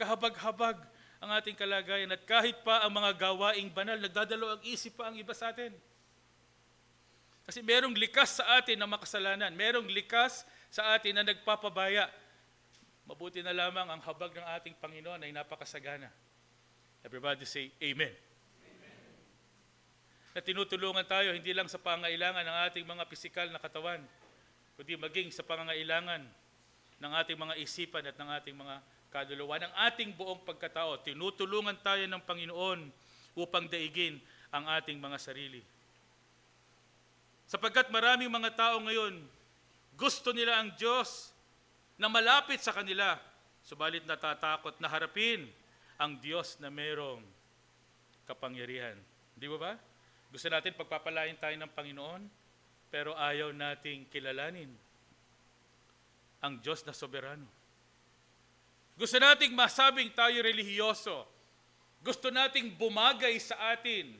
Kahabag-habag ang ating kalagayan at kahit pa ang mga gawaing banal, nagdadalo ang isip pa ang iba sa atin. Kasi merong likas sa atin na makasalanan. Merong likas sa atin na nagpapabaya. Mabuti na lamang ang habag ng ating Panginoon ay napakasagana. Everybody say, Amen. Na tinutulungan tayo hindi lang sa pangailangan ng ating mga pisikal na katawan, kundi maging sa pangangailangan ng ating mga isipan at ng ating mga kaluluwa, ng ating buong pagkatao. Tinutulungan tayo ng Panginoon upang daigin ang ating mga sarili. Sapagkat maraming mga tao ngayon, gusto nila ang Diyos na malapit sa kanila, subalit natatakot na harapin ang Diyos na mayroong kapangyarihan. Di ba? Gusto natin pagpapalain tayo ng Panginoon, pero ayaw nating kilalanin ang Diyos na soberano. Gusto nating masabing tayo relihiyoso. Gusto nating bumagay sa atin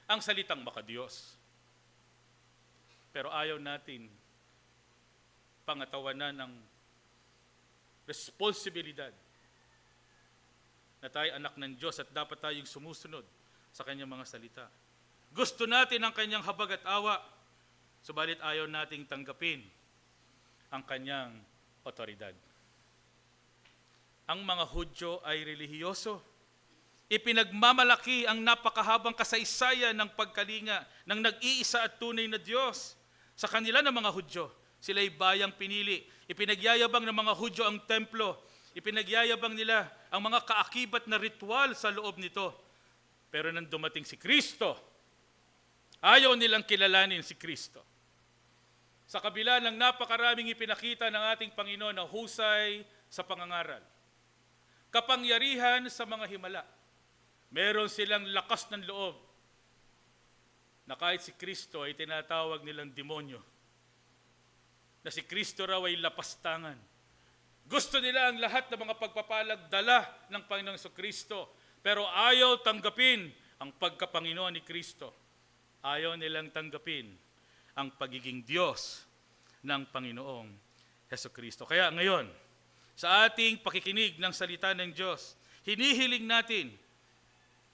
ang salitang makadiyos. Pero ayaw natin pangatawanan ng responsibilidad na tayo anak ng Diyos at dapat tayong sumusunod sa Kanyang mga salita. Gusto natin ang Kanyang habag at awa, subalit ayaw nating tanggapin ang Kanyang otoridad. Ang mga Hudyo ay relihiyoso. Ipinagmamalaki ang napakahabang kasaysayan ng pagkalinga ng nag-iisa at tunay na Diyos. Sa kanila ng mga Hudyo, sila'y bayang pinili. Ipinagyayabang ng mga Hudyo ang templo. Ipinagyayabang nila ang mga kaakibat na ritual sa loob nito. Pero nang dumating si Kristo, ayaw nilang kilalanin si Kristo. Sa kabila ng napakaraming ipinakita ng ating Panginoon na husay sa pangangaral, kapangyarihan sa mga himala, meron silang lakas ng loob na kahit si Kristo ay tinatawag nilang demonyo, na si Kristo raw ay lapastangan. Gusto nila ang lahat ng mga pagpapalag dala ng Panginoong Kristo, pero ayaw tanggapin ang pagkapanginoon ni Kristo. Ayaw nilang tanggapin ang pagiging Diyos ng Panginoong Hesukristo. Kaya ngayon, sa ating pakikinig ng salita ng Diyos, hinihiling natin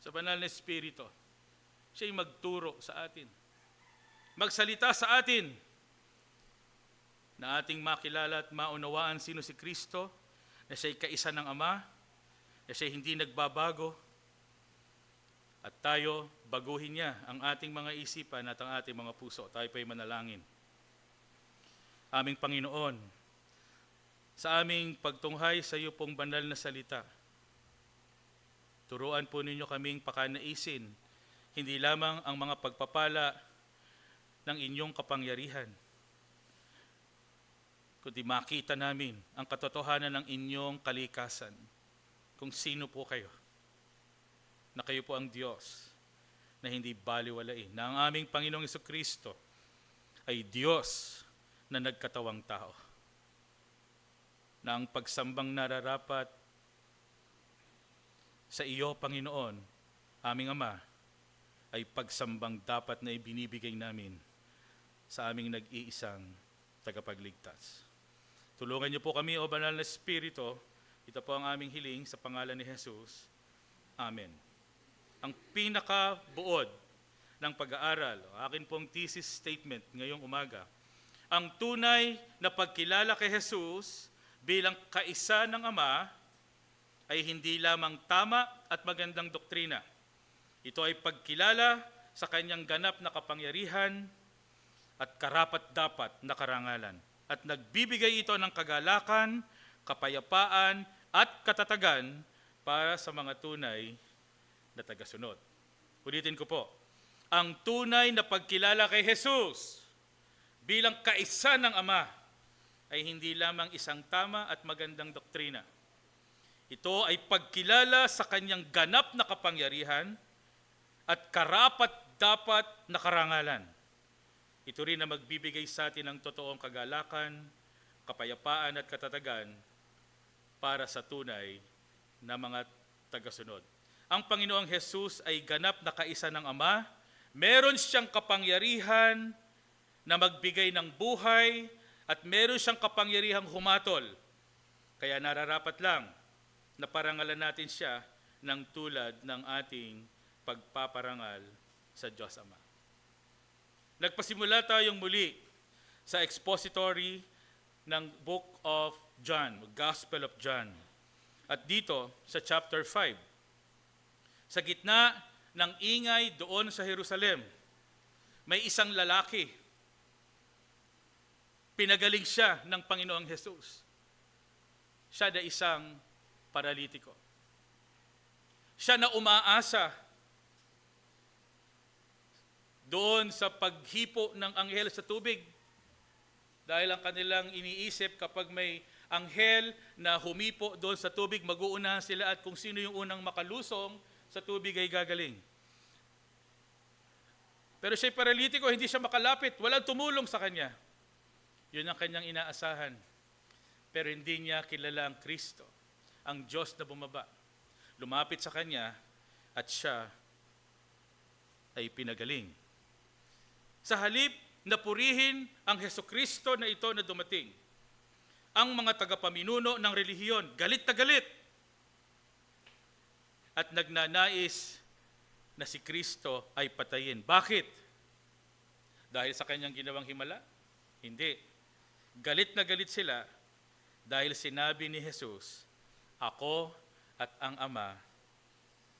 sa banal na Espiritu, siya'y magturo sa atin, magsalita sa atin, na ating makilala at maunawaan sino si Kristo, na siya'y kaisa ng Ama, na siya'y hindi nagbabago, at tayo baguhin niya ang ating mga isipan at ang ating mga puso. Tayo pa'y manalangin. Aming Panginoon, sa aming pagtunghay sa iyo pong banal na salita, turuan po ninyo kaming pakanaisin, hindi lamang ang mga pagpapala ng inyong kapangyarihan, kundi makita namin ang katotohanan ng inyong kalikasan, kung sino po kayo, na kayo po ang Diyos na hindi baliwalain, na ang aming Panginoong Jesucristo ay Diyos na nagkatawang tao, na ang pagsambang nararapat sa iyo, Panginoon, aming Ama, ay pagsambang dapat na ibinibigay namin sa aming nag-iisang tagapagligtas. Tulungan niyo po kami, O Banal na Espiritu. Ito po ang aming hiling sa pangalan ni Jesus. Amen. Ang pinakabuod ng pag-aaral, akin pong thesis statement ngayong umaga, ang tunay na pagkilala kay Jesus bilang kaisa ng Ama ay hindi lamang tama at magandang doktrina. Ito ay pagkilala sa kanyang ganap na kapangyarihan at karapat-dapat na karangalan. At nagbibigay ito ng kagalakan, kapayapaan at katatagan para sa mga tunay na tagasunod. Ulitin ko po, ang tunay na pagkilala kay Jesus bilang kaisa ng Ama ay hindi lamang isang tama at magandang doktrina. Ito ay pagkilala sa kanyang ganap na kapangyarihan at karapat-dapat na karangalan. Ito rin na magbibigay sa atin ng totoong kagalakan, kapayapaan at katatagan para sa tunay na mga tagasunod. Ang Panginoong Jesus ay ganap na kaisa ng Ama. Meron siyang kapangyarihan na magbigay ng buhay at meron siyang kapangyarihang humatol. Kaya nararapat lang na parangalan natin siya ng tulad ng ating pagpaparangal sa Diyos Ama. Nagpasimula tayong muli sa expository ng Book of John, Gospel of John. At dito sa chapter 5, sa gitna ng ingay doon sa Jerusalem, may isang lalaki. Pinagaling siya ng Panginoong Jesus. Siya na isang paralitiko. Siya na umaasa doon sa paghipo ng anghel sa tubig. Dahil ang kanilang iniisip kapag may anghel na humipo doon sa tubig, mag-uunahan sila at kung sino yung unang makalusong sa tubig ay gagaling. Pero siya'y paralitiko, hindi siya makalapit, walang tumulong sa kanya. Yun ang kanyang inaasahan. Pero hindi niya kilala ang Kristo, ang Diyos na bumaba. Lumapit sa kanya at siya ay pinagaling. Sa halip na purihin ang Hesukristo na ito na dumating, ang mga tagapaminuno ng relihiyon, galit na galit at nagnanais na si Kristo ay patayin. Bakit? Dahil sa kanyang ginawang himala? Hindi. Galit na galit sila dahil sinabi ni Jesus, ako at ang Ama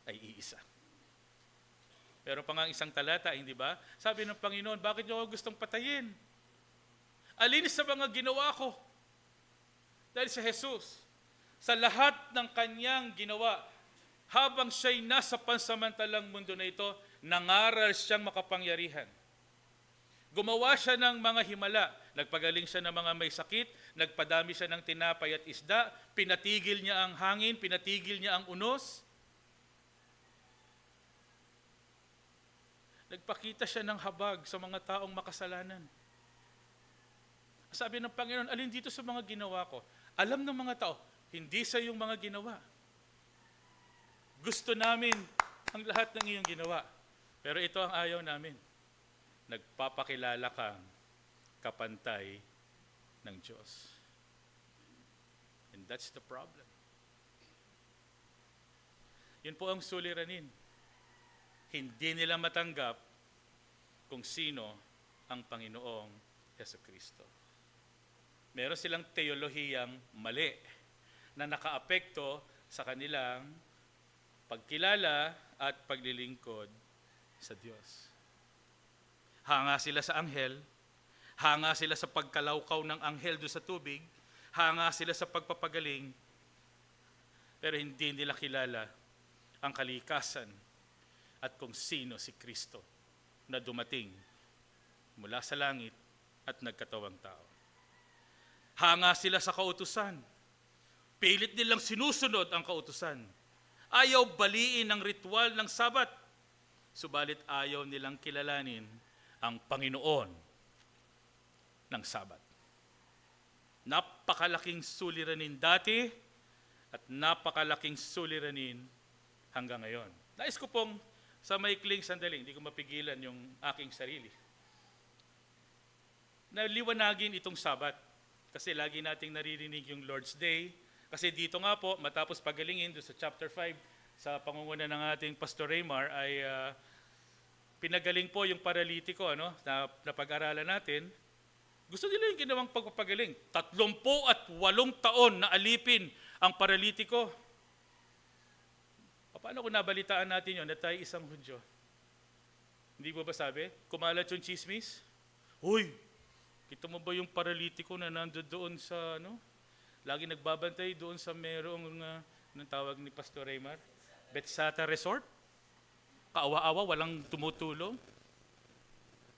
ay iisa. Pero pa nga isang talata, hindi ba? Sabi ng Panginoon, bakit niyo ako gustong patayin? Alin sa mga ginawa ko? Dahil sa Jesus, sa lahat ng kanyang ginawa, habang siya'y nasa pansamantalang mundo na ito, nangaral siyang makapangyarihan. Gumawa siya ng mga himala. Nagpagaling siya ng mga may sakit, nagpadami siya ng tinapay at isda, pinatigil niya ang hangin, pinatigil niya ang unos. Nagpakita siya ng habag sa mga taong makasalanan. Sabi ng Panginoon, alin dito sa mga ginawa ko? Alam ng mga tao, hindi sa iyong mga ginawa. Gusto namin ang lahat ng iyong ginawa. Pero ito ang ayaw namin. Nagpapakilala kang kapantay ng Diyos. And that's the problem. Yun po ang suliranin. Hindi nila matanggap kung sino ang Panginoong Hesukristo. Meron silang teolohiyang mali na nakaapekto sa kanilang pagkilala at paglilingkod sa Diyos. Hanga sila sa anghel, hanga sila sa pagkalawkaw ng anghel doon sa tubig, hanga sila sa pagpapagaling, pero hindi nila kilala ang kalikasan at kung sino si Kristo na dumating mula sa langit at nagkatawang tao. Hanga sila sa kautusan. Pilit nilang sinusunod ang kautusan. Ayaw baliin ang ritual ng Sabat. Subalit ayaw nilang kilalanin ang Panginoon ng Sabat. Napakalaking suliranin dati at napakalaking suliranin hanggang ngayon. Nais ko pong sa maikling sandali, hindi ko mapigilan yung aking sarili, na liwanagin itong Sabat. Kasi lagi nating naririnig yung Lord's Day. Kasi dito nga po, matapos pagalingin doon sa chapter 5, sa pangunguna ng ating Pastor Raymar, ay pinagaling po yung paralitiko na pag-aralan natin. Gusto nila yung ginawang pagpapagaling. 38 taon na alipin ang paralitiko. Paano kung nabalitaan natin yun na tayo isang Hudyo? Hindi ba sabi? Kumalat yung chismis? Hoy, kita mo ba yung paralitiko na nandoon sa, lagi nagbabantay doon sa merong, anong tawag ni Pastor Raymar? Betsata Resort? Kaawa-awa, walang tumutulong?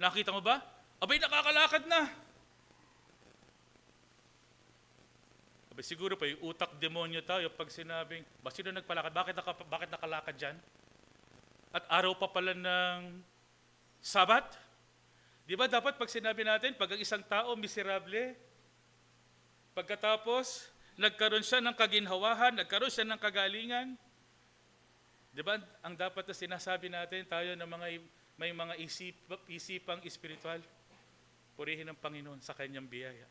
Nakita mo ba? Abay, nakakalakad na! Abay, siguro pa yung utak demonyo tayo pag sinabing, ba sino nagpalakad? Bakit nakalakad dyan? At araw pa pala ng Sabat? Di ba dapat pag sinabi natin, pag ang isang tao miserable, pagkatapos nagkaroon siya ng kaginhawahan, nagkaroon siya ng kagalingan, di ba ang dapat na sinasabi natin, tayo na may mga isipang espiritual, purihin ang Panginoon sa kanyang biyaya.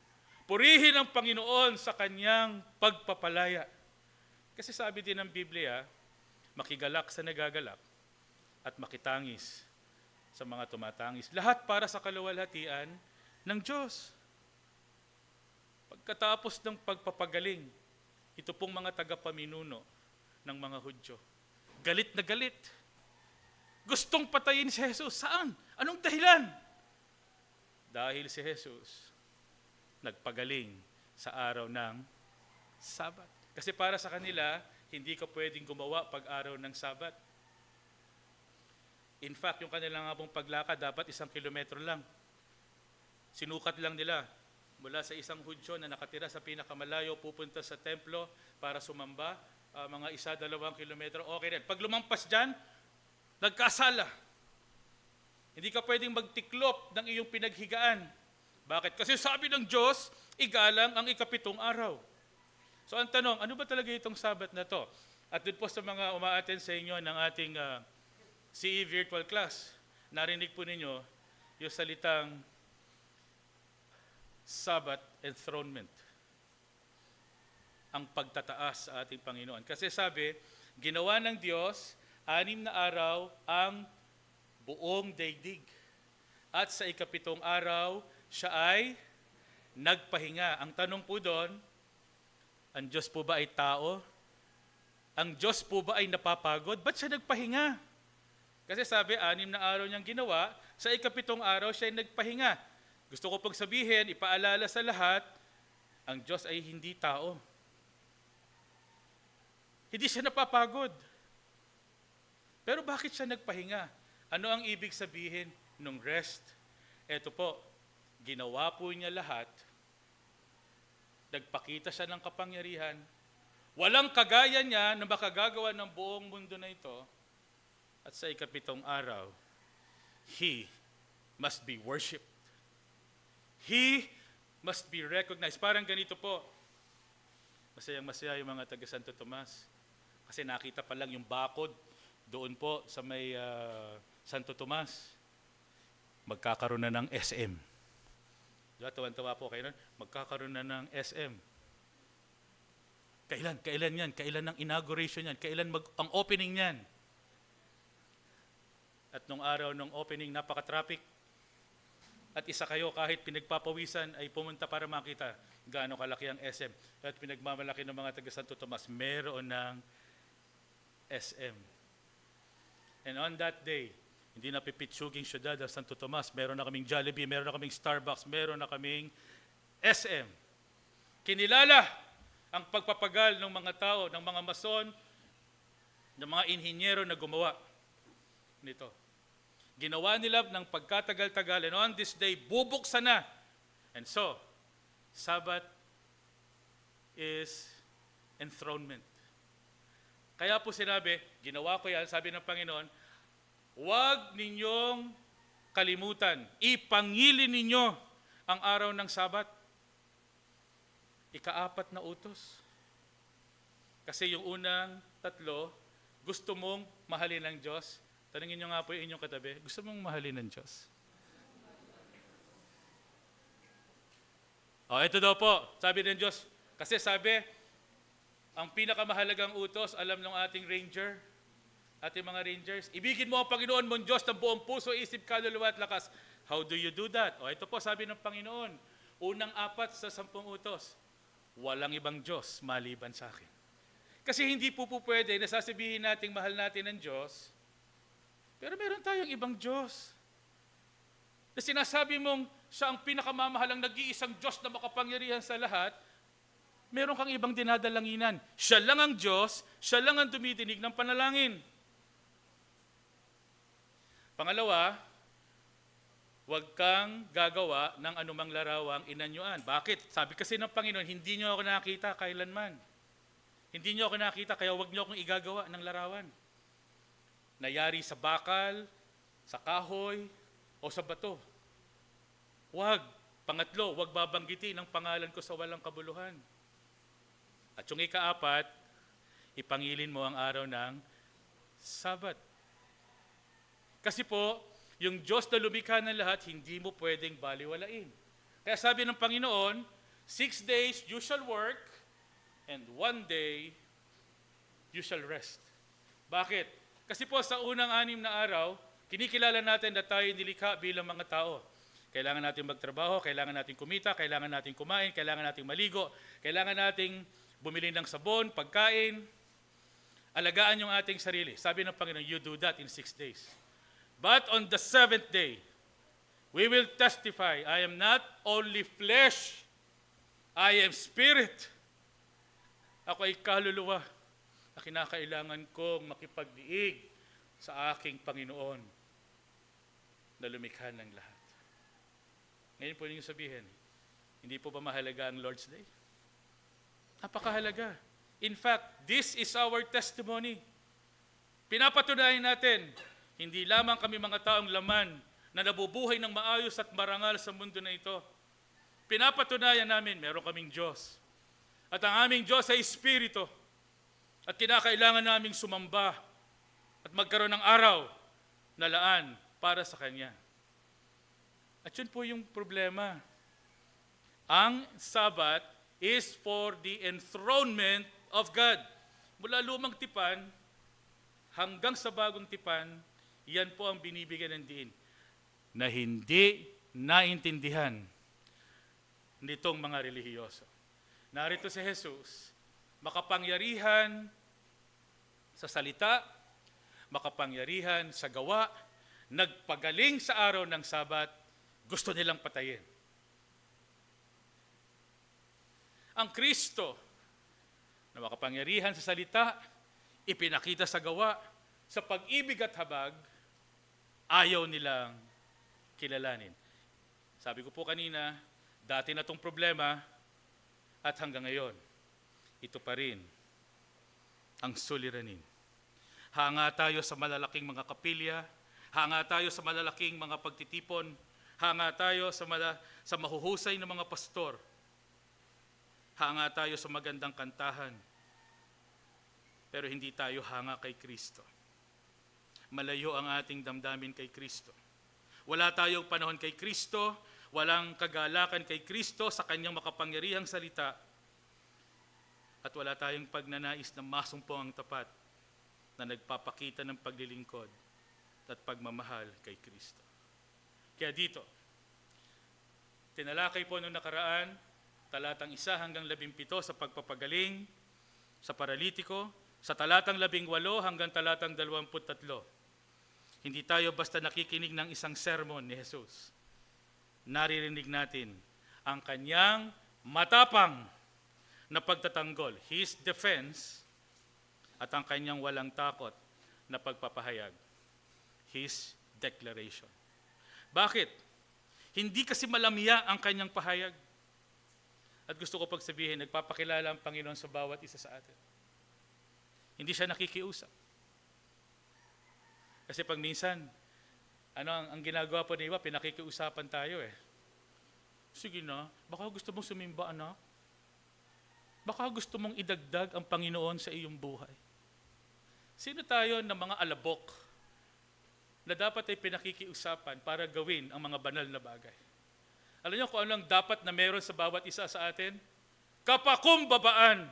Purihin ang Panginoon sa kanyang pagpapalaya. Kasi sabi din ng Biblia, makigalak sa nagagalak at makitangis sa mga tumatangis. Lahat para sa kaluwalhatian ng Diyos. Pagkatapos ng pagpapagaling, ito pong mga tagapaminuno ng mga Hudyo, galit na galit. Gustong patayin si Jesus. Saan? Anong dahilan? Dahil si Jesus nagpagaling sa araw ng Sabat. Kasi para sa kanila, hindi ka pwedeng gumawa pag araw ng Sabat. In fact, yung kanilang nga pong paglakad, dapat 1 kilometro lang. Sinukat lang nila mula sa isang Hudyo na nakatira sa pinakamalayo, pupunta sa templo para sumamba, mga 1-2 kilometro, okay rin. Pag lumampas dyan, nagkasala. Hindi ka pwedeng magtiklop ng iyong pinaghigaan. Bakit? Kasi sabi ng Diyos, igalang ang ika-7 araw. So ang tanong, ano ba talaga itong Sabat na to? At doon po sa mga umaattend sa inyo ng ating CE virtual class, narinig po ninyo yung salitang Sabat enthronement. Ang pagtataas sa ating Panginoon. Kasi sabi, ginawa ng Diyos 6 na araw ang buong daigdig. At sa ika-7 araw, siya ay nagpahinga. Ang tanong po doon, ang Diyos po ba ay tao? Ang Diyos po ba ay napapagod? Ba't siya nagpahinga? Kasi sabi, 6 na araw niyang ginawa, sa ika-7 araw siya ay nagpahinga. Gusto ko pong sabihin, ipaalala sa lahat, ang Diyos ay hindi tao. Hindi siya napapagod. Pero bakit siya nagpahinga? Ano ang ibig sabihin ng rest? Ito po, ginawa po niya lahat, nagpakita siya ng kapangyarihan, walang kagaya niya na makagagawa ng buong mundo na ito, at sa ika-7 araw, He must be worshipped. He must be recognized. Parang ganito po, masayang-masaya yung mga taga Santo Tomas, kasi nakita pa lang yung bakod doon po sa may Santo Tomas, magkakaroon na ng SM. Diba, tawan-tawa po kayo nun, magkakaroon na ng SM. Kailan yan? Kailan ang inauguration yan? Kailan ang opening yan? At nung araw ng opening, napaka-traffic. At isa kayo, kahit pinagpapawisan, ay pumunta para makita gaano kalaki ang SM. At pinagmamalaki ng mga taga Santo Tomas, meron ng SM. And on that day, hindi na pipitsuging syudad ng Santo Tomas. Meron na kaming Jollibee, meron na kaming Starbucks, meron na kaming SM. Kinilala ang pagpapagal ng mga tao, ng mga mason, ng mga inhinyero na gumawa nito. Ginawa nila ng pagkatagal-tagal, and on this day, bubuksan na. And so, Sabbath is enthronement. Kaya po sinabi, ginawa ko yan, sabi ng Panginoon, huwag ninyong kalimutan, ipangilin ninyo ang araw ng Sabat. Ika-4 na utos. Kasi yung unang 3, gusto mong mahalin ng Diyos. Tanungin nyo nga po yung inyong katabi, gusto mong mahalin ng Diyos? Ito daw po, sabi ng Diyos, kasi sabi, ang pinakamahalagang utos, alam ng ating ranger, ating mga rangers, ibigin mo ang Panginoon mong Diyos ng buong puso, isip, kaluluwa at lakas. How do you do that? Ito po, sabi ng Panginoon, unang 4 sa 10 utos, walang ibang Diyos maliban sa akin. Kasi hindi po pwede na sasabihin natin mahal natin ang Diyos, pero meron tayong ibang Diyos. Na sinasabi mong siya ang pinakamamahalang nag-iisang Diyos na makapangyarihan sa lahat, meron kang ibang dinadalanginan. Siya lang ang Diyos, siya lang ang tumidinig ng panalangin. Pangalawa, huwag kang gagawa ng anumang larawang inanyuan. Bakit? Sabi kasi ng Panginoon, hindi niyo ako nakita kailanman. Hindi niyo ako nakita, kaya huwag niyo akong igagawa ng larawan. Nayari sa bakal, sa kahoy, o sa bato. Huwag. Pangatlo, huwag babanggitin ang pangalan ko sa walang kabuluhan. At yung ika-4, ipangilin mo ang araw ng Sabat. Kasi po, yung Diyos na lumikha ng lahat, hindi mo pwedeng baliwalain. Kaya sabi ng Panginoon, 6 days you shall work, and 1 day you shall rest. Bakit? Kasi po sa unang 6 na araw, kinikilala natin na tayo nilikha bilang mga tao. Kailangan natin magtrabaho, kailangan natin kumita, kailangan natin kumain, kailangan natin maligo, kailangan natin bumili ng sabon, pagkain, alagaan yung ating sarili. Sabi ng Panginoon, you do that in 6 days. But on the 7th day, we will testify, I am not only flesh, I am spirit. Ako ay kaluluwa na kinakailangan kong makipagdiig sa aking Panginoon na lumikha ng lahat. Ngayon po ninyo sabihin, hindi po ba mahalaga ang Lord's Day? Napakahalaga. In fact, this is our testimony. Pinapatunayan natin, hindi lamang kami mga taong laman na nabubuhay ng maayos at marangal sa mundo na ito. Pinapatunayan namin, meron kaming Diyos. At ang aming Diyos ay Espiritu. At kinakailangan naming sumamba at magkaroon ng araw na laan para sa Kanya. At yun po yung problema. Ang Sabat is for the enthronement of God. Mula lumang tipan hanggang sa bagong tipan, yan po ang binibigyan ng diin na hindi naintindihan nitong mga relihiyoso. Narito si Jesus, makapangyarihan sa salita, makapangyarihan sa gawa, nagpagaling sa araw ng Sabat, gusto nilang patayin. Ang Kristo na makapangyarihan sa salita, ipinakita sa gawa, sa pag-ibig at habag, ayaw nilang kilalanin. Sabi ko po kanina, dati na itong problema at hanggang ngayon, ito pa rin ang suliranin. Hanga tayo sa malalaking mga kapilya, hanga tayo sa malalaking mga pagtitipon, hanga tayo sa mahuhusay ng mga pastor, hanga tayo sa magandang kantahan, pero hindi tayo hanga kay Kristo. Malayo ang ating damdamin kay Kristo. Wala tayong panahon kay Kristo, walang kagalakan kay Kristo sa kanyang makapangyarihang salita, at wala tayong pagnanais na masumpong ang tapat na nagpapakita ng paglilingkod at pagmamahal kay Kristo. Kaya dito, tinalakay po noong nakaraan, talatang 1 hanggang 17 sa pagpapagaling sa paralitiko, sa talatang 18 hanggang talatang 23. Hindi tayo basta nakikinig ng isang sermon ni Jesus. Naririnig natin ang kanyang matapang na pagtatanggol, his defense, at ang kanyang walang takot na pagpapahayag, his declaration. Bakit? Hindi kasi malamya ang kanyang pahayag. At gusto ko pagsabihin, nagpapakilala ang Panginoon sa bawat isa sa atin. Hindi siya nakikiusap. Kasi pag minsan, ang ginagawa po ng iba, pinakikiusapan tayo eh. Sige na, baka gusto mong sumimba, anak. Baka gusto mong idagdag ang Panginoon sa iyong buhay. Sino tayo ng mga alabok na dapat ay pinakikiusapan para gawin ang mga banal na bagay? Alam niyo kung ano ang dapat na meron sa bawat isa sa atin? Kapakumbabaan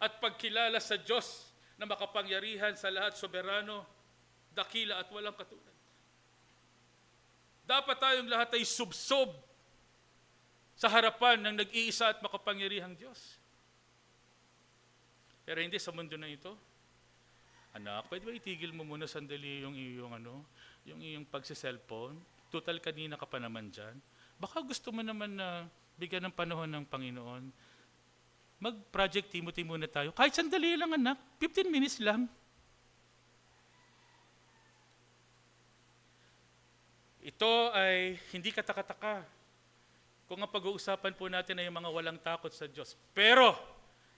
at pagkilala sa Diyos na makapangyarihan sa lahat, soberano, dakila at walang katulad. Dapat tayong lahat ay subsob sa harapan ng nag-iisa at makapangyarihang Diyos. Pero hindi sa mundo na ito. Anak, pwede ba itigil mo muna sandali yung iyong pagsi-cellphone? Total kanina ka pa naman dyan. Baka gusto mo naman na bigyan ng panahon ng Panginoon. Mag-Project Timothy muna tayo. Kahit sandali lang anak, 15 minutes lang. Ito ay hindi kataka-taka kung ang pag-uusapan po natin ay yung mga walang takot sa Diyos. Pero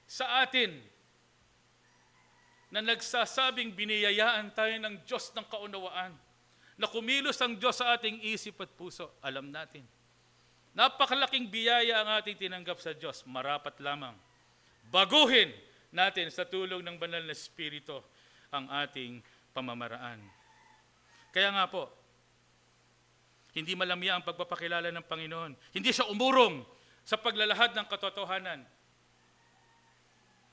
sa atin, na nagsasabing biniyayaan tayo ng Diyos ng kaunawaan, na kumilos ang Diyos sa ating isip at puso, alam natin. Napakalaking biyaya ang ating tinanggap sa Diyos, marapat lamang. Baguhin natin sa tulong ng banal na Espiritu ang ating pamamaraan. Kaya nga po, hindi malamya ang pagpapakilala ng Panginoon. Hindi siya umurong sa paglalahad ng katotohanan.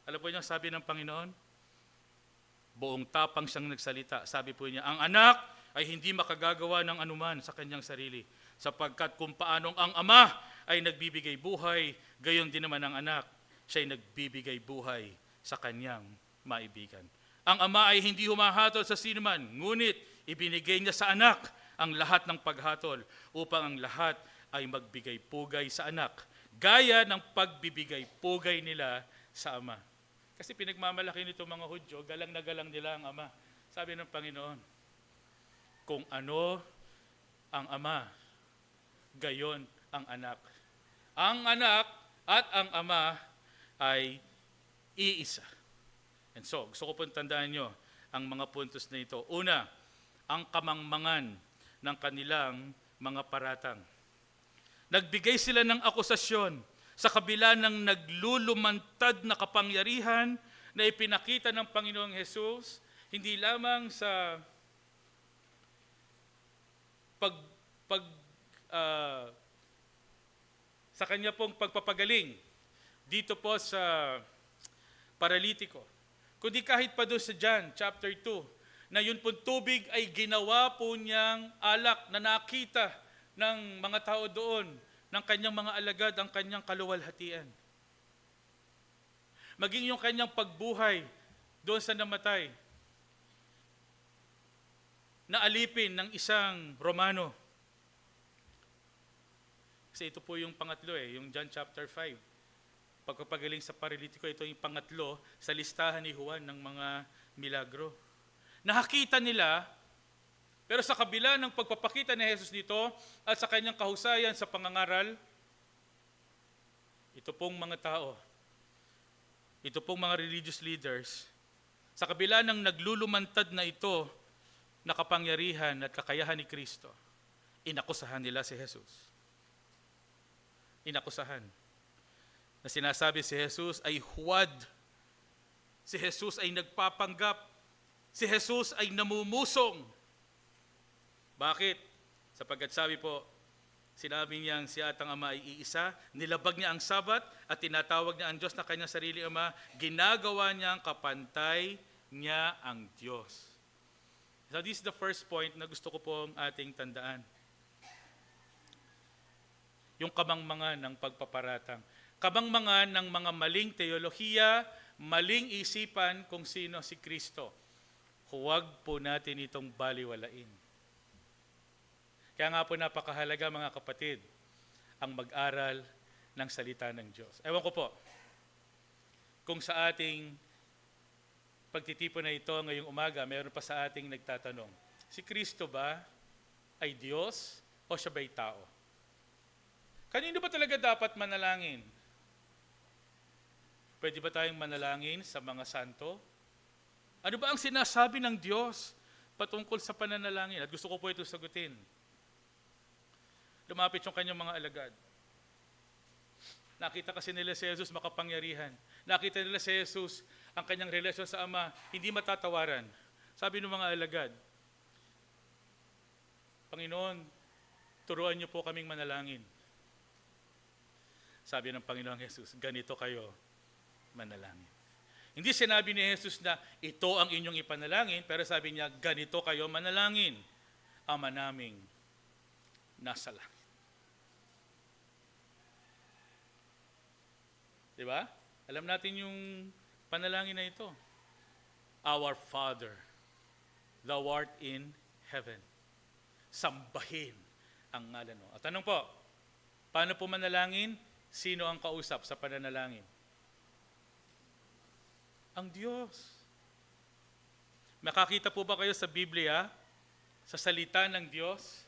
Alam po niyo, sabi ng Panginoon, buong tapang siyang nagsalita. Sabi po niya, ang anak ay hindi makagagawa ng anuman sa kanyang sarili. Sapagkat kung paanong ang ama ay nagbibigay buhay, gayon din naman ang anak, siya ay nagbibigay buhay sa kanyang maibigan. Ang ama ay hindi humahatol sa sinuman, ngunit ibinigay niya sa anak ang lahat ng paghatol upang ang lahat ay magbigay pugay sa anak, gaya ng pagbibigay pugay nila sa ama. Kasi pinagmamalaki nito mga Hudyo, galang na galang nila ang ama. Sabi ng Panginoon, kung ano ang ama, gayon ang anak. Ang anak at ang ama ay iisa. And so, gusto ko pong tandaan nyo ang mga puntos na ito. Una, ang kamangmangan ng kanilang mga paratang. Nagbigay sila ng akusasyon sa kabila ng naglulumantad na kapangyarihan na ipinakita ng Panginoong Hesus, hindi lamang sa sa kanya pong pagpapagaling dito po sa paralitiko, kundi kahit pa doon sa John chapter 2, na yun pong tubig ay ginawa po niyang alak na nakita ng mga tao doon, ng kanyang mga alagad, ang kanyang kaluwalhatian. Maging yung kanyang pagbuhay doon sa namatay, na alipin ng isang Romano. Kasi ito po yung pangatlo yung John chapter 5. Pagpapagaling sa paralitiko, ito yung pangatlo sa listahan ni Juan ng mga milagro. Nakakita nila, pero sa kabila ng pagpapakita ni Jesus dito at sa kanyang kahusayan sa pangangaral, ito pong mga tao, ito pong mga religious leaders, sa kabila ng naglulumantad na ito na kapangyarihan at kakayahan ni Kristo, inakusahan nila si Jesus. Inakusahan. Na sinasabi si Jesus ay huwad. Si Jesus ay nagpapanggap. Si Jesus ay namumusong. Bakit? Sapagkat sabi po, sinabi niyang si atang ama ay iisa, nilabag niya ang Sabat at tinatawag niya ang Diyos na kanyang sarili ama, ginagawa niyang kapantay niya ang Diyos. So this is the first point na gusto ko pong ating tandaan. Yung kamangmangan ng pagpaparatang. Kamangmangan ng mga maling teolohiya, maling isipan kung sino si Kristo. Huwag po natin itong baliwalain. Kaya nga po napakahalaga mga kapatid, ang mag-aral ng salita ng Diyos. Ewan ko po, kung sa ating pagtitipon na ito ngayong umaga, mayroon pa sa ating nagtatanong, Si Kristo ba ay Diyos o siya ba'y tao? Kanino ba talaga dapat manalangin? Pwede ba tayong manalangin sa mga santo? Ano ba ang sinasabi ng Diyos patungkol sa pananalangin? At gusto ko po ito sagutin. Lumapit yung kanyang mga alagad. Nakita kasi nila si Jesus makapangyarihan. Nakita nila si Jesus ang kanyang relasyon sa Ama, hindi matatawaran. Sabi ng mga alagad, Panginoon, turuan niyo po kaming manalangin. Sabi ng Panginoong Jesus, ganito kayo manalangin. Hindi sinabi ni Jesus na ito ang inyong ipanalangin, pero sabi niya, ganito kayo manalangin, Ama naming nasa langit. Diba? Alam natin yung panalangin na ito. Our Father, thou art in heaven. Sambahin ang ngalan mo. At tanong po, paano po manalangin? Sino ang kausap sa pananalangin? Ang Diyos. Makakita po ba kayo sa Biblia, sa salita ng Diyos,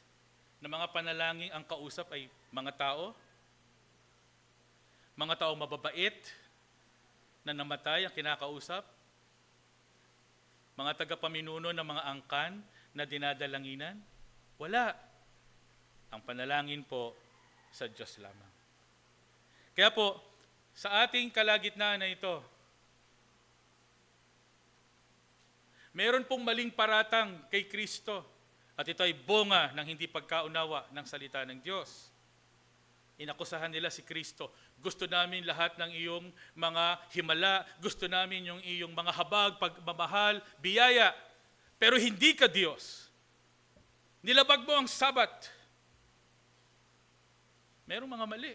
na mga panalangin ang kausap ay mga tao? Mga tao mababait na namatay ang kinakausap? Mga tagapaminuno ng mga angkan na dinadalanginan? Wala. Ang panalangin po sa Diyos lamang. Kaya po, sa ating kalagitnaan na ito, meron pong maling paratang kay Kristo at ito ay bunga ng hindi pagkaunawa ng salita ng Diyos. Inakusahan nila si Kristo. Gusto namin lahat ng iyong mga himala. Gusto namin yung iyong mga habag, pagmamahal, biyaya. Pero hindi ka Diyos. Nilabag mo ang Sabat. Merong mga mali.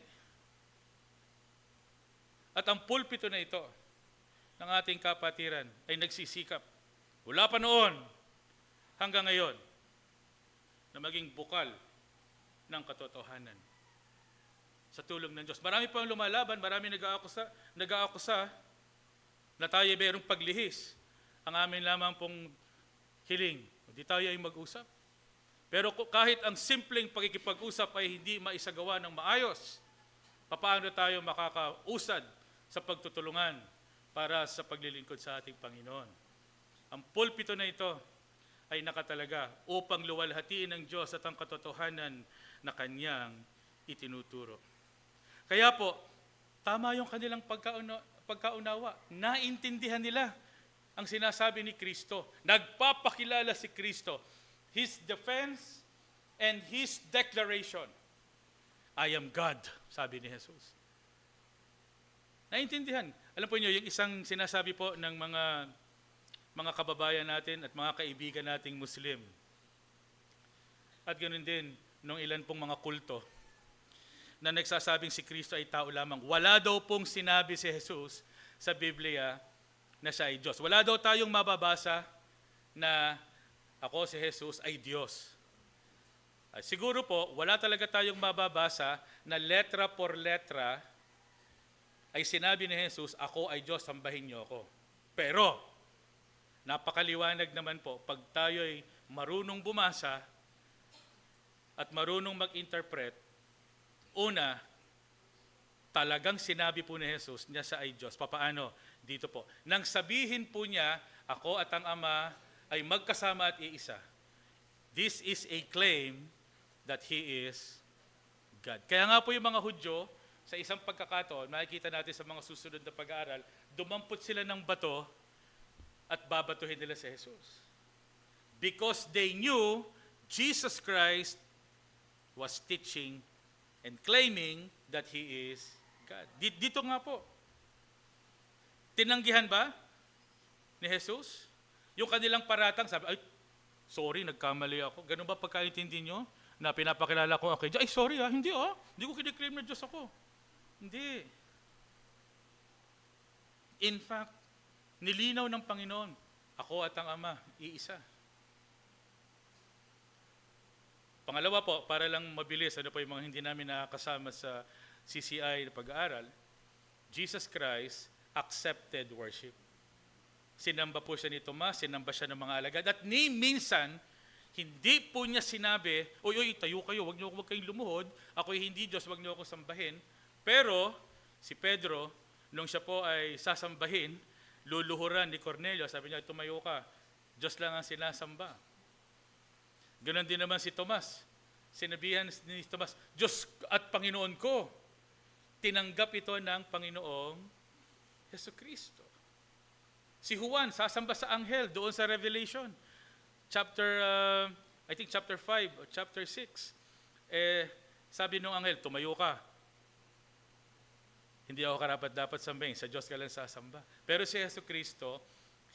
At ang pulpito na ito ng ating kapatiran ay nagsisikap. Wala pa noon hanggang ngayon na maging bukal ng katotohanan. Sa tulong ng Diyos. Marami pang lumalaban, marami nag-aakusa na tayo mayroong paglihis. Ang amin lamang pong hiling, hindi tayo ay mag-usap. Pero kahit ang simpleng pakikipag-usap ay hindi maisagawa ng maayos, paano tayo makakausad sa pagtutulungan para sa paglilingkod sa ating Panginoon? Ang pulpito na ito ay nakatalaga upang luwalhatiin ng Diyos at ang katotohanan na Kanyang itinuturo. Kaya po, tama yung kanilang pagkaunawa. Naintindihan nila ang sinasabi ni Kristo. Nagpapakilala si Kristo. His defense and His declaration. I am God, sabi ni Jesus. Naintindihan. Alam po niyo, yung isang sinasabi po ng mga kababayan natin at mga kaibigan nating Muslim. At ganoon din, nung ilan pong mga kulto, na nagsasabing si Kristo ay tao lamang. Wala daw pong sinabi si Jesus sa Biblia na siya ay Diyos. Wala daw tayong mababasa na ako si Jesus ay Diyos. Siguro po, wala talaga tayong mababasa na letra por letra ay sinabi ni Jesus, ako ay Diyos, sambahin niyo ako. Pero, napakaliwanag naman po, pag tayo ay marunong bumasa at marunong mag-interpret, una, talagang sinabi po ni Jesus niya siya ay Diyos. Papaano? Dito po. Nang sabihin po niya, ako at ang Ama ay magkasama at iisa. This is a claim that He is God. Kaya nga po yung mga Hudyo, sa isang pagkakataon, makikita natin sa mga susunod na pag-aaral, dumampot sila ng bato at babatuhin nila si Jesus. Because they knew Jesus Christ was teaching and claiming that He is God. Dito nga po, tinanggihan ba ni Jesus? Yung kanilang paratang, sabi, ay, sorry, nagkamali ako. Ganun ba pagkaintindi nyo na pinapakilala ko kay Diyos? Ay, sorry hindi ko kiniklaim na Diyos ako. Hindi. In fact, nilinaw ng Panginoon, ako at ang Ama, iisa. Pangalawa po, para lang mabilis, ano po yung mga hindi namin nakakasama sa CCI na pag-aaral, Jesus Christ accepted worship. Sinamba po siya ni Tomas, sinamba siya ng mga alagad, at ni minsan, Hindi po niya sinabi, oy, tayo kayo, wag kayong lumuhod, ako'y hindi Diyos, wag niyo ako sambahin. Pero si Pedro, nung siya po ay sasambahin, luluhuran ni Cornelio, sabi niya, tumayo ka, Diyos lang ang sinasamba. Ganon din naman si Tomas. Sinabihan ni Tomas, Diyos at Panginoon ko. Tinanggap ito ng Panginoong Jesucristo. Si Juan, sasamba sa anghel doon sa Revelation. I think chapter 5 or chapter 6. Sabi nung anghel, tumayo ka. Hindi ako karapat-dapat sambahin. Sa Diyos ka lang sasamba. Pero si Jesucristo,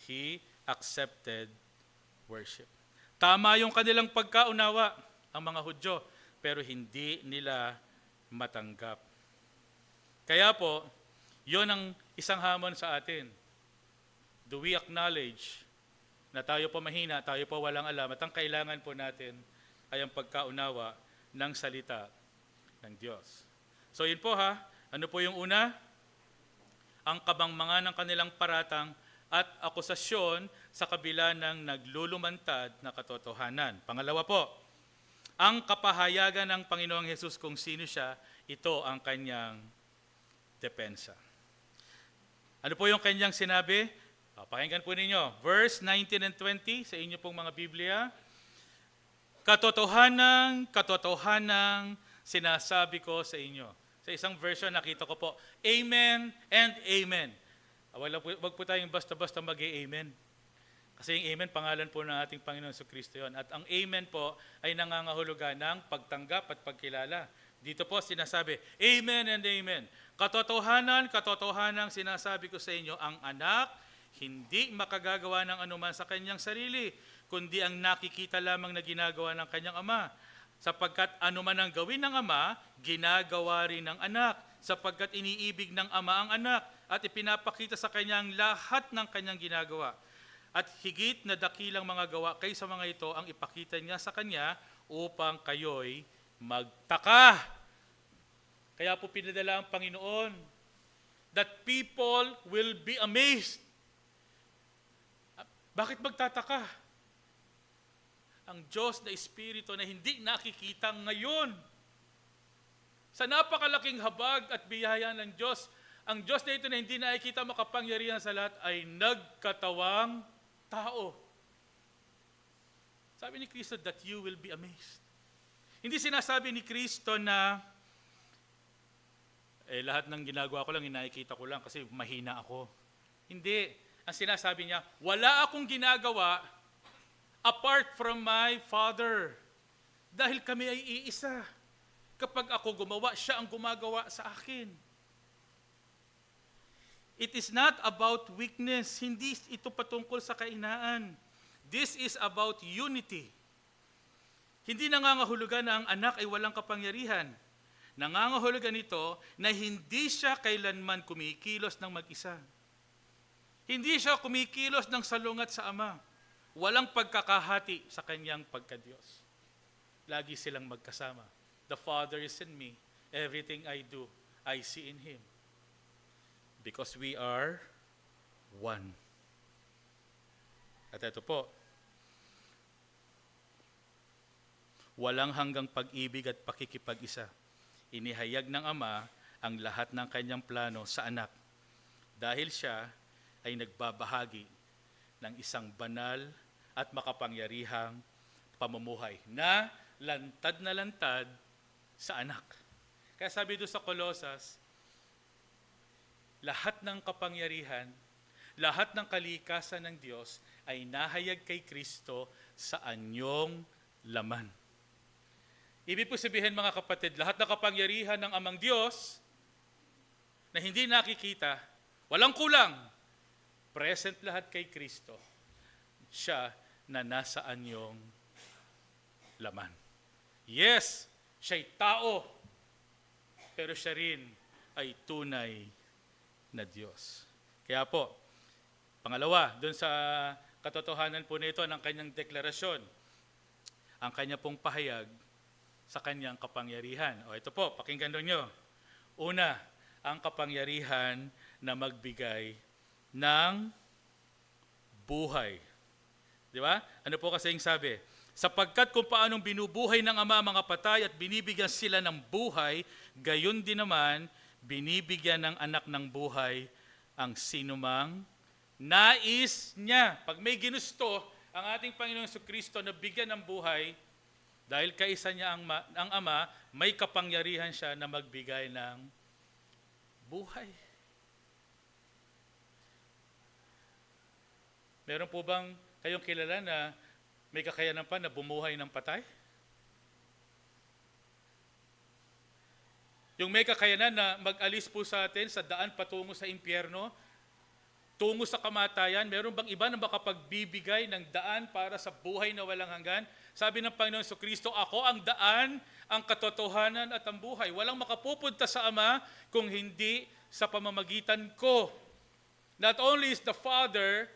He accepted worship. Tama yung kanilang pagkaunawa, ang mga Hudyo, pero hindi nila matanggap. Kaya po, yon ang isang hamon sa atin. Do we acknowledge na tayo po mahina, tayo po walang alam, at ang kailangan po natin ay ang pagkaunawa ng salita ng Diyos. So yun po ha, ano po yung una? Ang kabangmangan ng kanilang paratang at akusasyon sa kabila ng naglulumantad na katotohanan. Pangalawa po, ang kapahayagan ng Panginoong Hesus kung sino siya, ito ang kanyang depensa. Ano po yung kanyang sinabi? Pakinggan po ninyo. Verse 19 and 20 sa inyo pong mga Biblia. Katotohanang sinasabi ko sa inyo. Sa isang version nakita ko po, Amen and Amen. Wag po tayong basta-basta mag-Amen. Kasi yung Amen, pangalan po ng ating Panginoon Jesucristo yun. At ang Amen po ay nangangahulugan ng pagtanggap at pagkilala. Dito po sinasabi, Amen and Amen. Katotohanang sinasabi ko sa inyo, ang anak hindi makagagawa ng anuman sa kanyang sarili, kundi ang nakikita lamang na ginagawa ng kanyang ama. Sapagkat anuman ang gawin ng ama, ginagawa rin ng anak. Sapagkat iniibig ng ama ang anak at ipinapakita sa kanyang lahat ng kanyang ginagawa. At higit na dakilang mga gawa kaysa mga ito ang ipakita niya sa kanya upang kayo'y magtaka. Kaya po pinadala ang Panginoon that people will be amazed. Bakit magtataka? Ang Diyos na Espiritu na hindi nakikita ngayon. Sa napakalaking habag at biyaya ng Diyos, ang Diyos na ito na hindi nakikita makapangyarihan sa lahat ay nagkatawang tao. Sabi ni Kristo that you will be amazed. Hindi sinasabi ni Kristo na lahat ng ginagawa ko lang, nakikita ko lang kasi mahina ako. Hindi. Ang sinasabi niya, wala akong ginagawa apart from my Father. Dahil kami ay iisa. Kapag ako gumawa, siya ang gumagawa sa akin. It is not about weakness. Hindi ito patungkol sa kainaan. This is about unity. Hindi nangangahulugan na ang anak ay walang kapangyarihan. Nangangahulugan ito na hindi siya kailanman kumikilos ng mag-isa. Hindi siya kumikilos ng salungat sa Ama. Walang pagkakahati sa kanyang pagka-Diyos. Lagi silang magkasama. The Father is in me. Everything I do, I see in Him. Because we are one. At ito po, walang hanggang pag-ibig at pakikipag-isa. Inihayag ng Ama ang lahat ng kanyang plano sa anak. Dahil siya ay nagbabahagi ng isang banal at makapangyarihang pamumuhay na lantad sa anak. Kaya sabi doon sa Colossus, lahat ng kapangyarihan, lahat ng kalikasan ng Diyos ay nahayag kay Kristo sa anyong laman. Ibig po sabihin mga kapatid, lahat ng kapangyarihan ng Amang Diyos na hindi nakikita, walang kulang, present lahat kay Kristo, siya na nasa anyong laman. Yes, siya'y tao, pero siya rin ay tunay na Diyos. Kaya po, pangalawa, dun sa katotohanan po nito ng kanyang deklarasyon, ang kanya pong pahayag sa kanyang kapangyarihan. O ito po, pakinggan nyo. Una, ang kapangyarihan na magbigay ng buhay. Di ba? Ano po kasi yung sabi? Sapagkat kung paanong binubuhay ng Ama ang mga patay at binibigyan sila ng buhay, gayon din naman binibigyan ng anak ng buhay ang sinumang nais niya. Pag may ginusto ang ating Panginoong Jesucristo na bigyan ng buhay, dahil kaisa niya ang Ama, may kapangyarihan siya na magbigay ng buhay. Meron po bang kayong kilala na may kakayanan pa na bumuhay ng patay? Yung may kakayanan na mag-alis po sa atin sa daan patungo sa impyerno, tungo sa kamatayan, meron bang iba na makapagbibigay ng daan para sa buhay na walang hanggan? Sabi ng Panginoon Jesucristo, ako ang daan, ang katotohanan at ang buhay. Walang makapupunta sa Ama kung hindi sa pamamagitan ko. Not only is the Father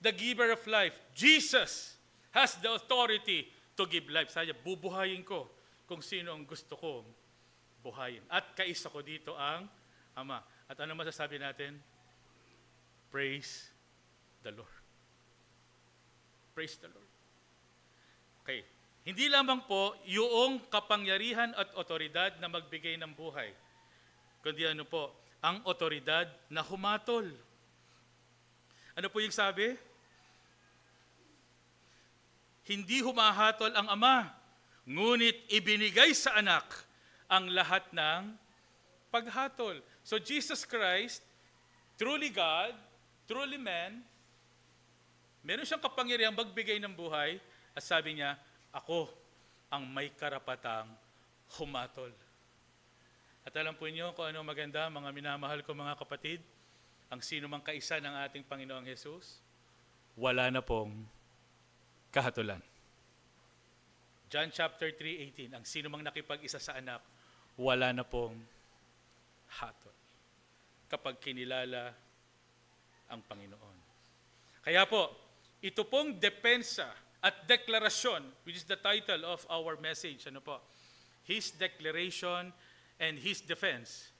the giver of life, Jesus has the authority to give life. Sabi niya, bubuhayin ko kung sino ang gusto kong buhayin. At kaisa ko dito ang Ama. At ano masasabi natin? Praise the Lord. Praise the Lord. Okay. Hindi lamang po yung kapangyarihan at otoridad na magbigay ng buhay, kundi ano po, ang otoridad na humatol. Ano po yung sabi? Hindi humahatol ang Ama, ngunit ibinigay sa anak ang lahat ng paghatol. So Jesus Christ, truly God, truly man, meron siyang kapangyarihang magbigay ng buhay at sabi niya, ako ang may karapatang humatol. At alam po niyo kung ano maganda, mga minamahal ko mga kapatid, ang sino mang kaisa ng ating Panginoong Jesus, wala na pong kahatulan. John chapter 3:18, ang sino mang nakipag-isa sa anak, wala na pong hatol kapag kinilala ang Panginoon. Kaya po, ito pong depensa at deklarasyon, which is the title of our message, ano po? His declaration and His defense,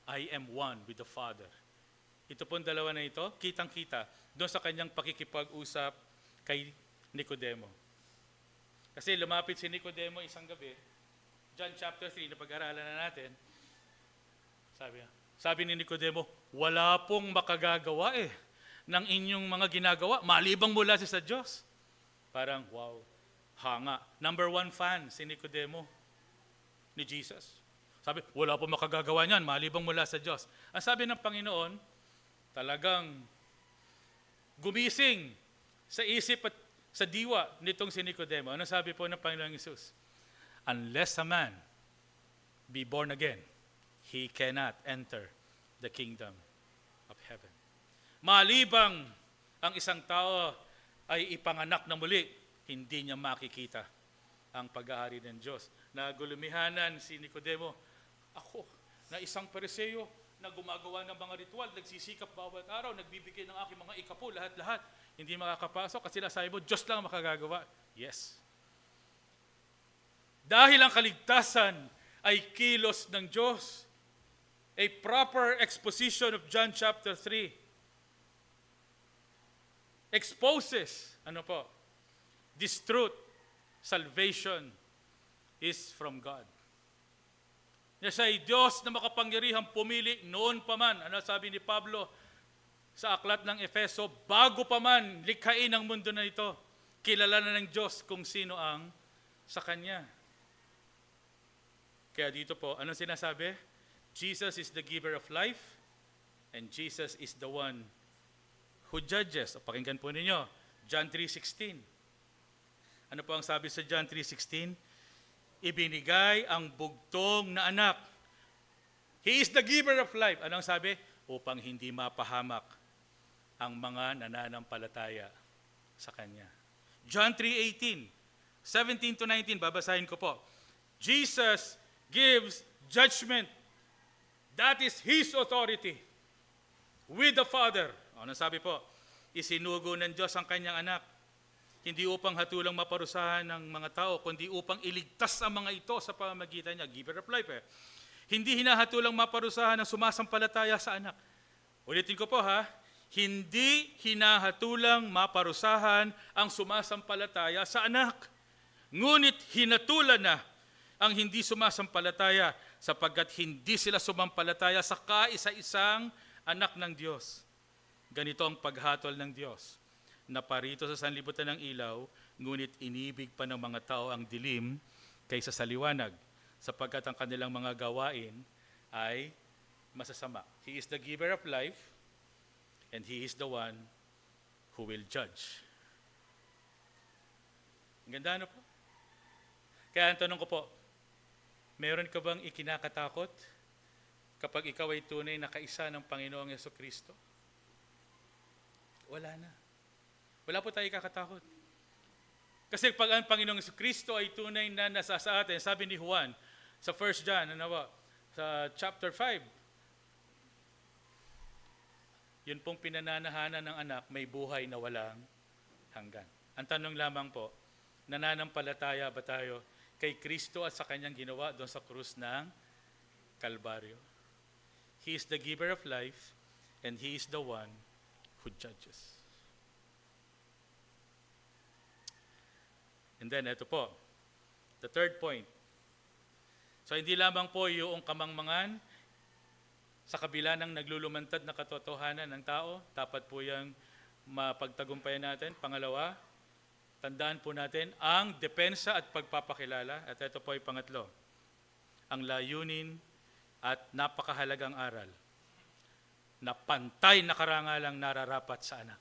I am one with the Father. Ito pong dalawa na ito, kitang-kita doon sa kanyang pakikipag-usap kay Nicodemo. Kasi lumapit si Nicodemo isang gabi, John chapter 3, na pag-aralan na natin, sabi ni Nicodemo, wala pong makagagawa ng inyong mga ginagawa, malibang mula sa Diyos. Parang, wow, hanga. Number 1 fan si Nicodemo ni Jesus. Sabi, wala pong makagagawa niyan, malibang mula sa Diyos. Ang sabi ng Panginoon, talagang gumising sa isip at sa diwa nitong si Nicodemo. Ano sabi po ng Panginoong Hesus? Unless a man be born again, he cannot enter the kingdom of heaven. Malibang ang isang tao ay ipanganak na muli, hindi niya makikita ang pag-aari ng Diyos. Nagulumihanan si Nicodemo, ako na isang Pariseo na gumagawa ng mga ritual, nagsisikap bawat araw, nagbibigay ng aking mga ikapo, lahat-lahat, hindi makakapasok kasi sabi mo, Diyos lang makagagawa. Yes. Dahil ang kaligtasan ay kilos ng Diyos, a proper exposition of John chapter 3 exposes, this truth, salvation is from God. Siya ay Diyos na makapangyarihang pumili noon pa man. Ano sabi ni Pablo sa aklat ng Efeso, bago pa man likhain ang mundo na ito, kilala na ng Diyos kung sino ang sa Kanya. Kaya dito po, anong sinasabi? Jesus is the giver of life and Jesus is the one who judges. O, pakinggan po ninyo, John 3:16. Ano po ang sabi sa John 3:16? Ibinigay ang bugtong na anak. He is the giver of life. Ano ang sabi? Upang hindi mapahamak ang mga nananampalataya sa Kanya. John 3:18, 17 to 19, babasahin ko po. Jesus gives judgment. That is His authority with the Father. Ano sabi po? Isinugo ng Diyos ang Kanyang anak. Hindi upang hatulang maparusahan ng mga tao, kundi upang iligtas ang mga ito sa pamamagitan niya. Giver of life Hindi hinahatulang maparusahan ng sumasampalataya sa anak. Ulitin ko po Hindi hinahatulang maparusahan ang sumasampalataya sa anak. Ngunit hinatulan na ang hindi sumasampalataya sapagkat hindi sila sumampalataya sa kaisa-isang anak ng Diyos. Ganito ang paghatol ng Diyos, na parito sa sanlibutan ng ilaw, ngunit inibig pa ng mga tao ang dilim kaysa sa liwanag, sapagkat ang kanilang mga gawain ay masasama. He is the giver of life, and He is the one who will judge. Ang ganda, ano po? Kaya ang tanong ko po, meron ka bang ikinakatakot kapag ikaw ay tunay na kaisa ng Panginoong Jesucristo? Wala na. Wala po tayo ikakatakot. Kasi pag ang Panginoong Jesucristo ay tunay na nasa sa atin, sabi ni Juan sa 1 John, sa chapter 5, yun pong pinananahanan ng anak, may buhay na walang hanggan. Ang tanong lamang po, nananampalataya ba tayo kay Kristo at sa kanyang ginawa doon sa krus ng Kalbaryo? He is the giver of life, and He is the one who judges. And then, ito po, the third point. So, hindi lamang po yung kamangmangan sa kabila ng naglulumantad na katotohanan ng tao, dapat po yung mapagtagumpayan natin. Pangalawa, tandaan po natin ang depensa at pagpapakilala. At ito po ay pangatlo, ang layunin at napakahalagang aral na pantay na karangalang nararapat sa anak.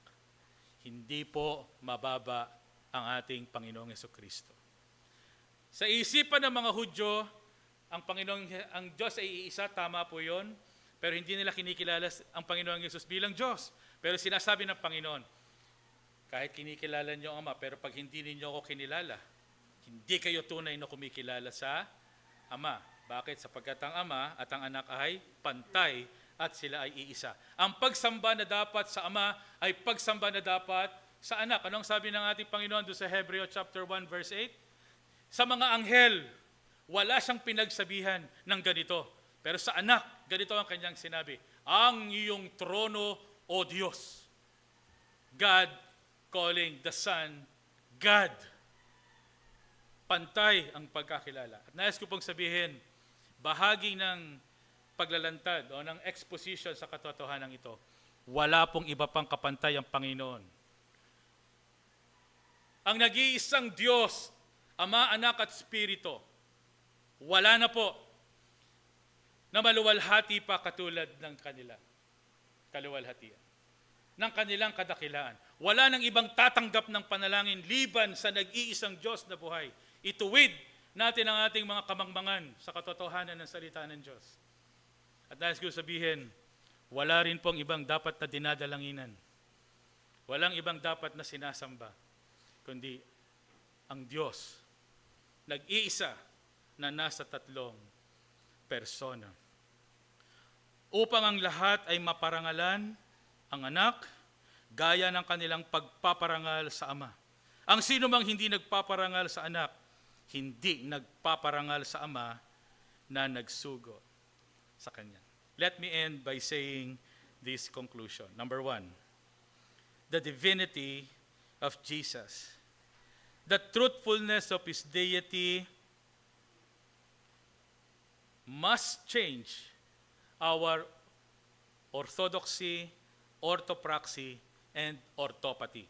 Hindi po mababa ang ating Panginoong Jesucristo. Sa isipan ng mga Hudyo, ang Diyos ay iisa, tama po yun, pero hindi nila kinikilala ang Panginoong Yesus bilang Diyos. Pero sinasabi ng Panginoon, kahit kinikilala niyo ang Ama, pero pag hindi niyo ako kinilala, hindi kayo tunay na kumikilala sa Ama. Bakit? Sapagkat ang Ama at ang Anak ay pantay at sila ay iisa. Ang pagsamba na dapat sa Ama ay pagsamba na dapat sa Anak. Anong sabi ng ating Panginoon doon sa Hebreo chapter 1 verse 8? Sa mga anghel, wala siyang pinagsabihan ng ganito. Pero sa Anak, ganito ang kanyang sinabi, ang iyong trono, O Diyos. God calling the Son, God. Pantay ang pagkakilala. At nais ko pong sabihin, bahagi ng paglalantad o ng exposition sa katotohanan ito, wala pong iba pang kapantay ang Panginoon. Ang nag-iisang Diyos, Ama, Anak at Espiritu, wala na po na maluwalhati pa katulad ng kanila. Kaluwalhatian. Ng kanilang kadakilaan. Wala nang ibang tatanggap ng panalangin liban sa nag-iisang Diyos na buhay. Ituwid natin ang ating mga kamangmangan sa katotohanan ng salita ng Diyos. At nais ko sabihin, wala rin pong ibang dapat na dinadalanginan. Walang ibang dapat na sinasamba, kundi ang Diyos, nag-iisa na nasa tatlong persona. Upang ang lahat ay maparangalan ang anak, gaya ng kanilang pagpaparangal sa Ama. Ang sino mang hindi nagpaparangal sa anak, hindi nagpaparangal sa Ama na nagsugo sa Kanya. Let me end by saying this conclusion. Number 1, the divinity of Jesus. The truthfulness of His deity must change our orthodoxy, orthopraxy, and orthopathy.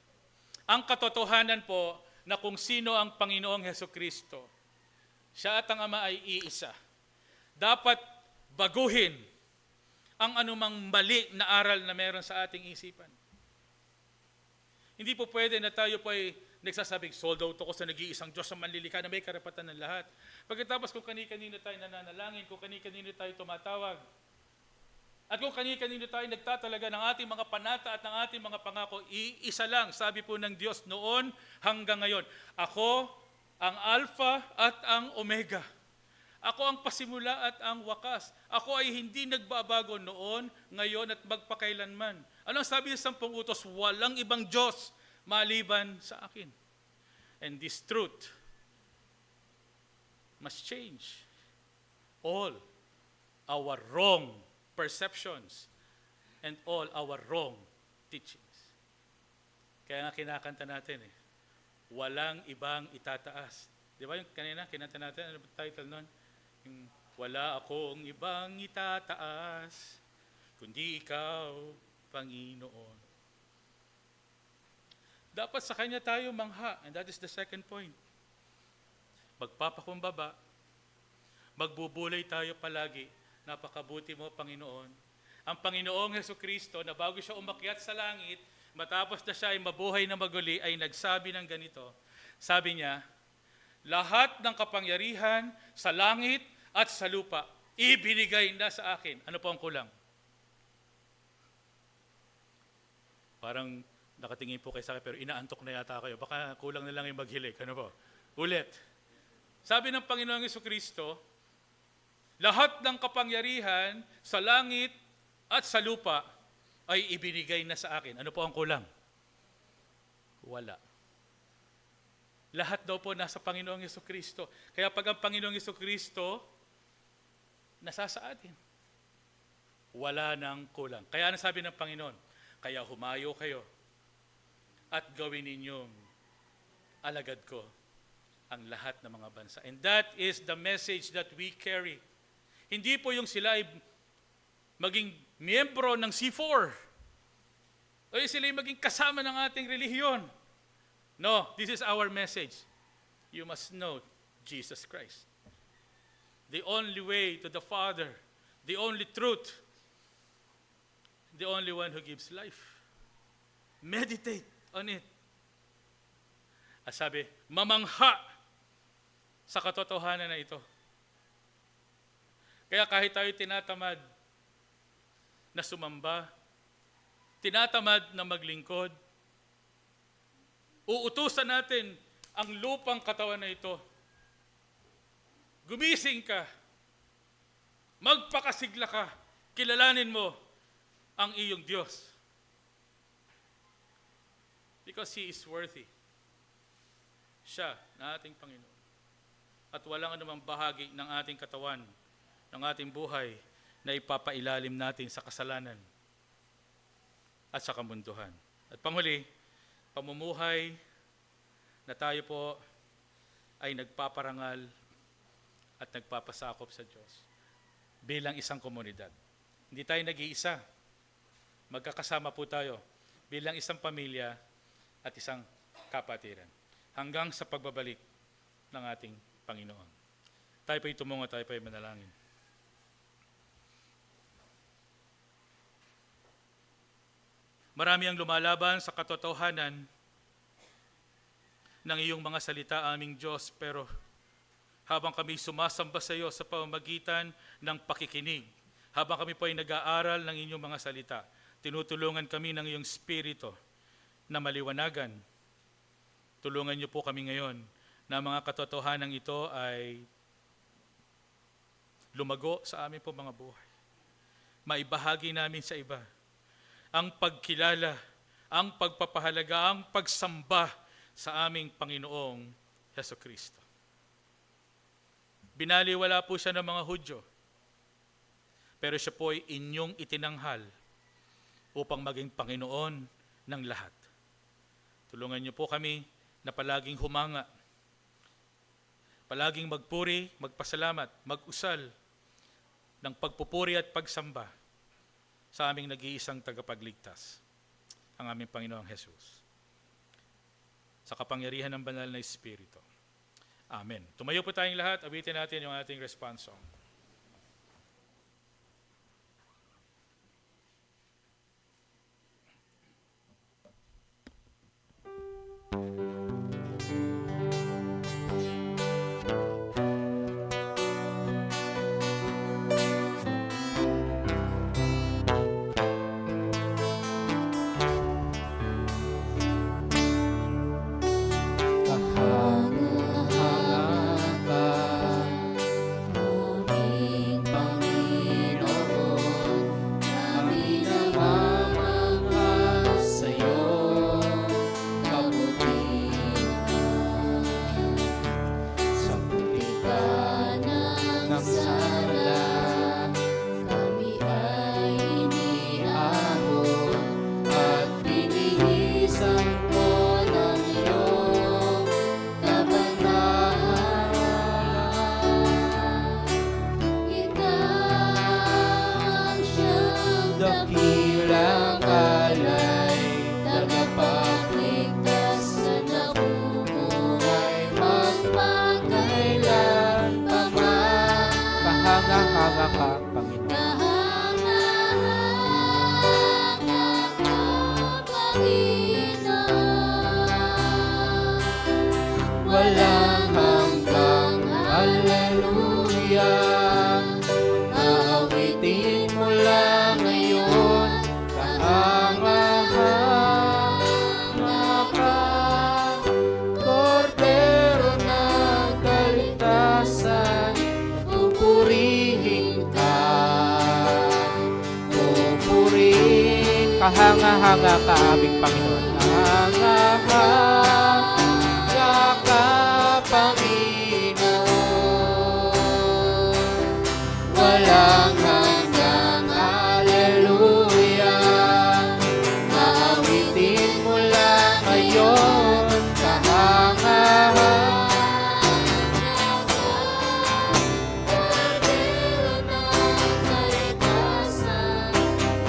Ang katotohanan po na kung sino ang Panginoong Hesukristo, siya at ang Ama ay iisa. Dapat baguhin ang anumang mali na aral na meron sa ating isipan. Hindi po pwede na tayo po ay nagsasabing, sold out ako sa nag-iisang Diyos na manlilika na may karapatan ng lahat. Pagkatapos kung kani-kanino tayo nananalangin, kung kani-kanino tayo tumatawag, at kung kani-kanino tayo nagtatalaga ng ating mga panata at ng ating mga pangako, iisa lang, sabi po ng Diyos noon hanggang ngayon, ako ang Alpha at ang Omega. Ako ang pasimula at ang wakas. Ako ay hindi nagbabago noon, ngayon at magpakailanman. Anong sabi sa 10 utos? Walang ibang Diyos maliban sa akin. And this truth must change all our wrong perceptions and all our wrong teachings. Kaya nga kinakanta natin walang ibang itataas Di ba yung kanina, kinanta natin, ano ba title nun? Yung, wala akong ibang itataas, kundi ikaw, Panginoon. Dapat sa Kanya tayo mangha, and that is the second point. Magpapakumbaba, magbubulay tayo palagi. Napakabuti mo, Panginoon. Ang Panginoong Hesukristo na bago siya umakyat sa langit, matapos na siya ay mabuhay na maguli, ay nagsabi ng ganito. Sabi niya, lahat ng kapangyarihan sa langit at sa lupa, ibinigay na sa akin. Ano po ang kulang? Parang nakatingin po kayo sa akin, pero inaantok na yata kayo. Baka kulang na lang yung maghilig. Ano po? Ulit. Sabi ng Panginoong Hesukristo, lahat ng kapangyarihan sa langit at sa lupa ay ibinigay na sa akin. Ano po ang kulang? Wala. Lahat daw po nasa Panginoong Hesukristo. Kaya pag ang Panginoong Hesukristo nasa sa atin, wala nang kulang. Kaya ano sabi ng Panginoon? Kaya humayo kayo at gawin ninyong alagad ko ang lahat ng mga bansa. And that is the message that we carry. Hindi po yung sila ay maging miyembro ng C4 o yung sila ay maging kasama ng ating relihiyon. No, this is our message. You must know Jesus Christ. The only way to the Father, the only truth, the only one who gives life. Meditate on it. At sabi, mamangha sa katotohanan na ito. Kaya kahit tayo tinatamad na sumamba, tinatamad na maglingkod, uutusan natin ang lupang katawan na ito. Gumising ka, magpakasigla ka, kilalanin mo ang iyong Diyos. Because He is worthy. Siya na ating Panginoon. At walang anumang bahagi ng ating katawan, ng ating buhay, na ipapailalim natin sa kasalanan at sa kamunduhan. At panghuli, pamumuhay na tayo po ay nagpaparangal at nagpapasakop sa Diyos bilang isang komunidad. Hindi tayo nag-iisa. Magkakasama po tayo bilang isang pamilya at isang kapatiran hanggang sa pagbabalik ng ating Panginoon. Tayo po'y tumungo, tayo po'y manalangin. Marami ang lumalaban sa katotohanan ng iyong mga salita, aming Diyos, pero habang kami sumasamba sa iyo sa pamamagitan ng pakikinig, habang kami po ay nag-aaral ng inyong mga salita, tinutulungan kami ng iyong Espiritu na maliwanagan. Tulungan niyo po kami ngayon na mga katotohanan ito ay lumago sa amin po mga buhay. Maibahagi namin sa iba ang pagkilala, ang pagpapahalaga, ang pagsamba sa aming Panginoong Hesukristo. Binaliwala po siya ng mga Hudyo, pero siya po ay inyong itinanghal upang maging Panginoon ng lahat. Tulungan niyo po kami na palaging humanga, palaging magpuri, magpasalamat, mag-usal ng pagpupuri at pagsamba sa aming nag-iisang tagapagligtas, ang aming Panginoong Jesus. Sa kapangyarihan ng banal na Espiritu. Amen. Tumayo po tayong lahat, awitin natin yung ating response song. kahanga-hanga ka, Panginoon. Walang hanggang haleluya. Aawitin mo lang ngayon, kahanga-hanga ka. Kordero ng kaligtasan, pupurihin ka. Pupurihin, kahanga-hanga ka, aming Panginoon. Kahanga-hanga ka, Panginoon. Walang hanggang haleluya. Maawitin mo lang ngayon, kahanga-hanga.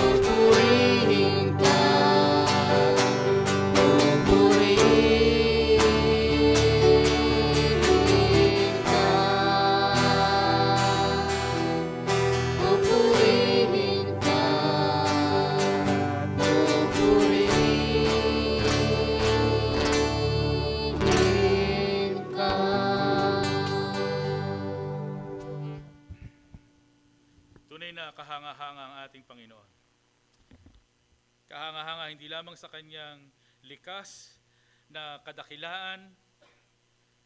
Pupurihin ka. Pupurihin ka. Pupurihin ka. Pupurihin ka. Tunay na kahanga-hanga ang ating Panginoon. Kahanga-hanga hindi lamang sa kanyang likas na kadakilaan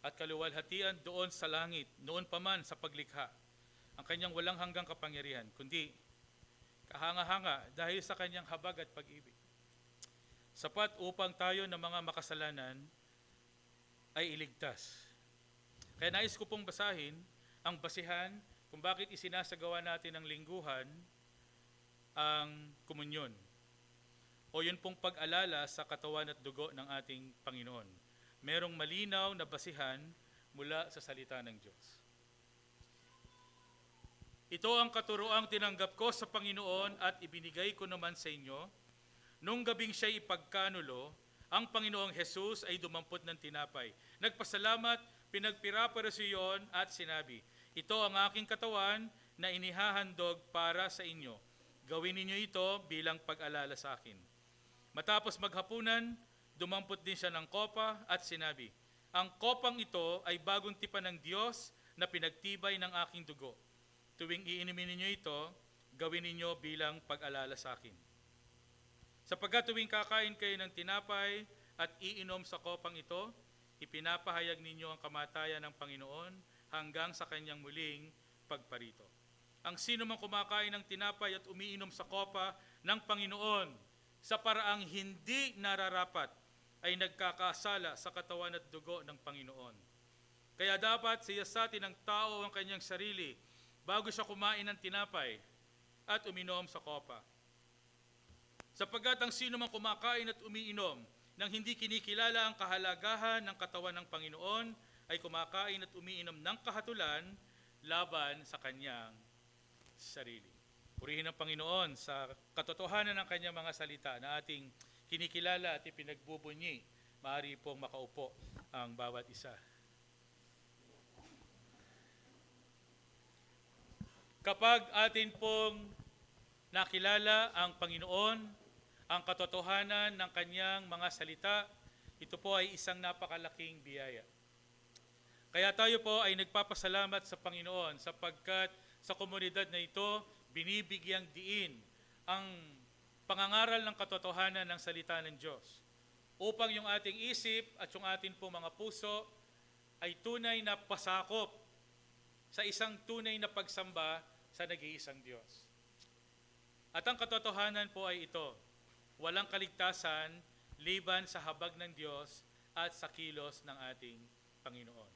at kaluwalhatian doon sa langit, noon pa man sa paglikha, ang kanyang walang hanggang kapangyarihan, kundi kahanga-hanga dahil sa kanyang habag at pag-ibig. Sapat upang tayo na mga makasalanan ay iligtas. Kaya nais ko pong basahin ang basihan kung bakit isinasagawa natin ang lingguhan ang komunyon o yun pong pag-alala sa katawan at dugo ng ating Panginoon. Merong malinaw na basihan mula sa salita ng Diyos. Ito ang katuroang tinanggap ko sa Panginoon at ibinigay ko naman sa inyo. Nung gabing siya'y ipagkanulo, ang Panginoong Jesus ay dumampot ng tinapay. Nagpasalamat, pinagpiraparasyon at sinabi, ito ang aking katawan na inihahandog para sa inyo. Gawin ninyo ito bilang pag-alala sa akin. Matapos maghapunan, dumampot din siya ng kopa at sinabi, ang kopang ito ay bagong tipan ng Diyos na pinagtibay ng aking dugo. Tuwing iinumin ninyo ito, gawin ninyo bilang pag-alala sa akin. Sapagkat tuwing kakain kayo ng tinapay at iinom sa kopang ito, ipinapahayag ninyo ang kamatayan ng Panginoon hanggang sa kanyang muling pagparito. Ang sino mang kumakain ng tinapay at umiinom sa kopa ng Panginoon sa paraang hindi nararapat ay nagkakasala sa katawan at dugo ng Panginoon. Kaya dapat siyasatin ng tao ang kanyang sarili bago siya kumain ng tinapay at uminom sa kopa. Sapagkat ang sino mang kumakain at umiinom nang hindi kinikilala ang kahalagahan ng katawan ng Panginoon ay kumakain at umiinom ng kahatulan laban sa kanyang sarili. Purihin ang Panginoon sa katotohanan ng kanyang mga salita na ating kinikilala at ipinagbubunyi. Maaari pong makaupo ang bawat isa. Kapag atin pong nakilala ang Panginoon, ang katotohanan ng kanyang mga salita, ito po ay isang napakalaking biyaya. Kaya tayo po ay nagpapasalamat sa Panginoon sapagkat sa komunidad na ito, binibigyang diin ang pangangaral ng katotohanan ng salita ng Diyos upang yung ating isip at yung ating po mga puso ay tunay na pasakop sa isang tunay na pagsamba sa nag-iisang Diyos. At ang katotohanan po ay ito, walang kaligtasan liban sa habag ng Diyos at sa kilos ng ating Panginoon.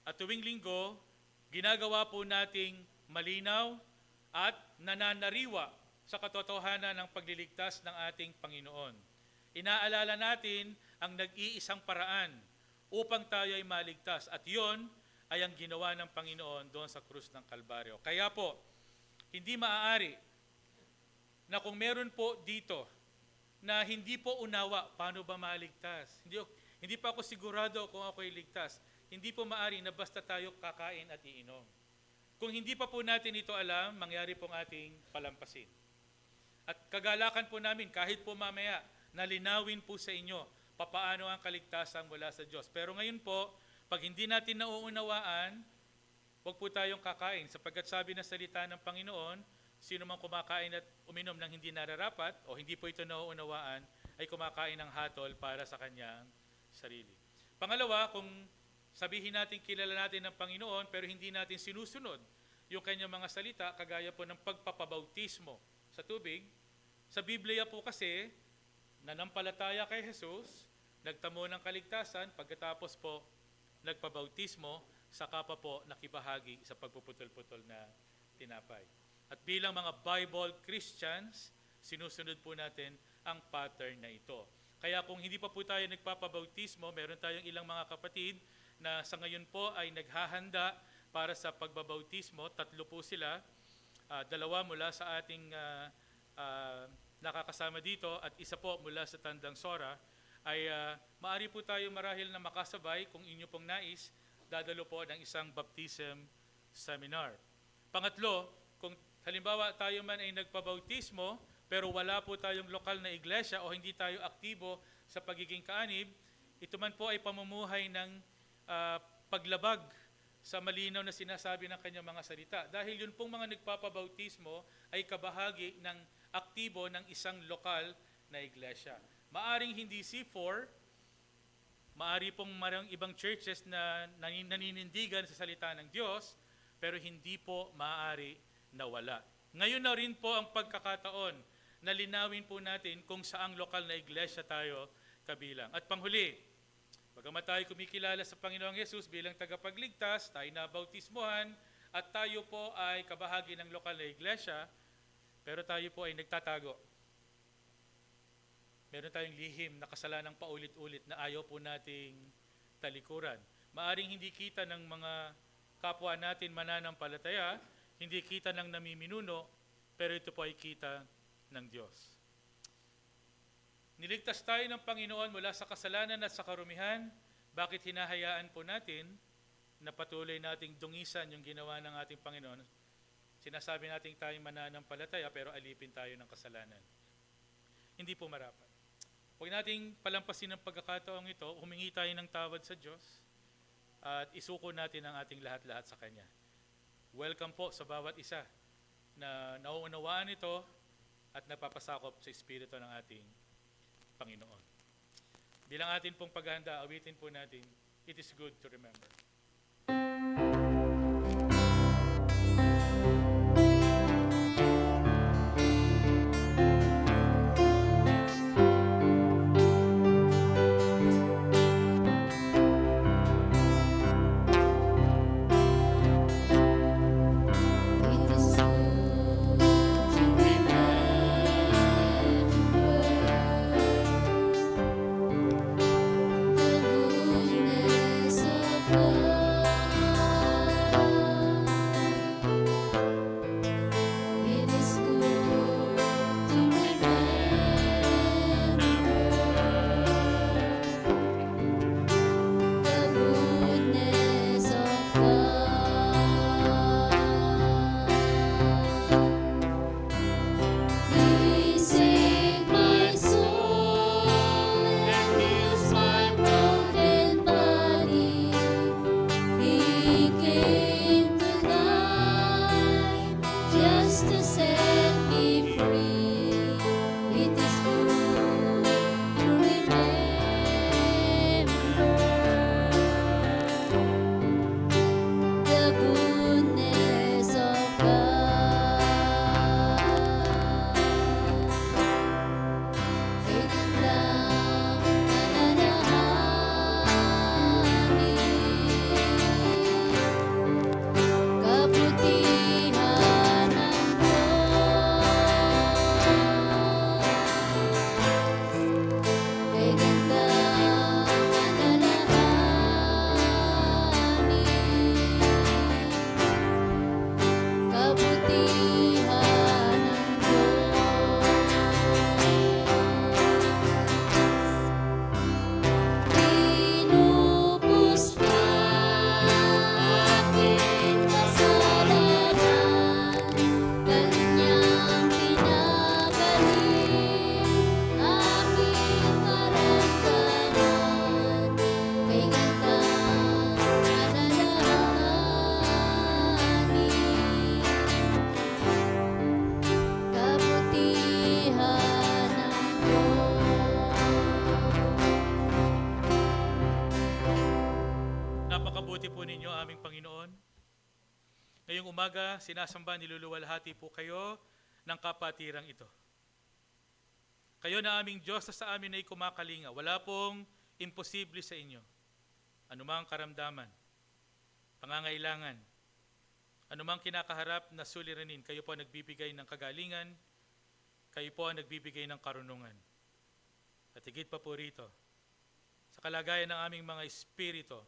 At tuwing linggo, ginagawa po nating malinaw at nananariwa sa katotohanan ng pagliligtas ng ating Panginoon. Inaalala natin ang nag-iisang paraan upang tayo ay maligtas at yon ay ang ginawa ng Panginoon doon sa krus ng Kalbaryo. Kaya po, hindi maaari na kung meron po dito na hindi po unawa paano ba maligtas. Hindi pa ako sigurado kung ako'y ligtas. Hindi po maaari na basta tayo kakain at iinom. Kung hindi pa po natin ito alam, mangyari pong ating palampasin. At kagalakan po namin, kahit po mamaya, nalinawin po sa inyo papaano ang kaligtasan mula sa Diyos. Pero ngayon po, pag hindi natin nauunawaan, huwag po tayong kakain. Sapagkat sabi na salita ng Panginoon, sino man kumakain at uminom ng hindi nararapat o hindi po ito nauunawaan, ay kumakain ng hatol para sa kanyang sarili. Pangalawa, kung sabihin natin kilala natin ng Panginoon pero hindi natin sinusunod yung kanyang mga salita, kagaya po ng pagpapabautismo sa tubig, sa Biblia po kasi, nanampalataya kay Jesus, nagtamo ng kaligtasan, pagkatapos po nagpabautismo, saka pa po nakibahagi sa pagpuputol-putol na tinapay. At bilang mga Bible Christians, sinusunod po natin ang pattern na ito. Kaya kung hindi pa po tayo nagpapabautismo, meron tayong ilang mga kapatid na sa ngayon po ay naghahanda para sa pagbabautismo. 3 po sila, 2 mula sa ating nakakasama dito at isa po mula sa Tandang Sora, ay maari po tayo marahil na makasabay kung inyo pong nais, dadalo po ng isang baptism seminar. Pangatlo, kung halimbawa tayo man ay nagpabautismo, pero wala po tayong lokal na iglesia o hindi tayo aktibo sa pagiging kaanib, ito man po ay pamumuhay ng paglabag sa malinaw na sinasabi ng kanyang mga salita. Dahil yun pong mga nagpapabautismo ay kabahagi ng aktibo ng isang lokal na iglesia. Maaring hindi C4, maari pong marang ibang churches na naninindigan sa salita ng Diyos, pero hindi po maaari na wala. Ngayon na rin po ang pagkakataon na linawin po natin kung saang lokal na iglesia tayo kabilang. At panghuli, bagamat tayo kumikilala sa Panginoong Yesus bilang tagapagligtas, tayo nabautismuhan, at tayo po ay kabahagi ng lokal na iglesia, pero tayo po ay nagtatago. Meron tayong lihim na kasalanang paulit-ulit na ayaw po nating talikuran. Maaring hindi kita ng mga kapwa natin mananampalataya, hindi kita ng namiminuno, pero ito po ay kita ng Diyos. Niligtas tayo ng Panginoon mula sa kasalanan at sa karumihan. Bakit hinahayaan po natin na patuloy nating dungisan yung ginawa ng ating Panginoon? Sinasabi natin tayong mananampalataya pero alipin tayo ng kasalanan. Hindi po marapat. Huwag nating palampasin ang pagkakataong ito, humingi tayo ng tawad sa Diyos at isuko natin ang ating lahat-lahat sa Kanya. Welcome po sa bawat isa na nauunawaan ito at napapasakop sa Espiritu ng ating Panginoon. Bilang atin pong paghahanda, awitin po natin, It is Good to Remember. It is good to remember the goodness of God. Napakabuti po ninyo, aming Panginoon. Ngayong umaga, sinasamba, niluluwalhati po kayo ng kapatirang ito. Kayo na aming Diyos na sa amin ay kumakalinga. Wala pong imposible sa inyo. Anumang karamdaman, pangangailangan, anumang kinakaharap na suliranin, kayo po ang nagbibigay ng kagalingan, kayo po ang nagbibigay ng karunungan. At higit pa po rito, sa kalagayan ng aming mga espiritu,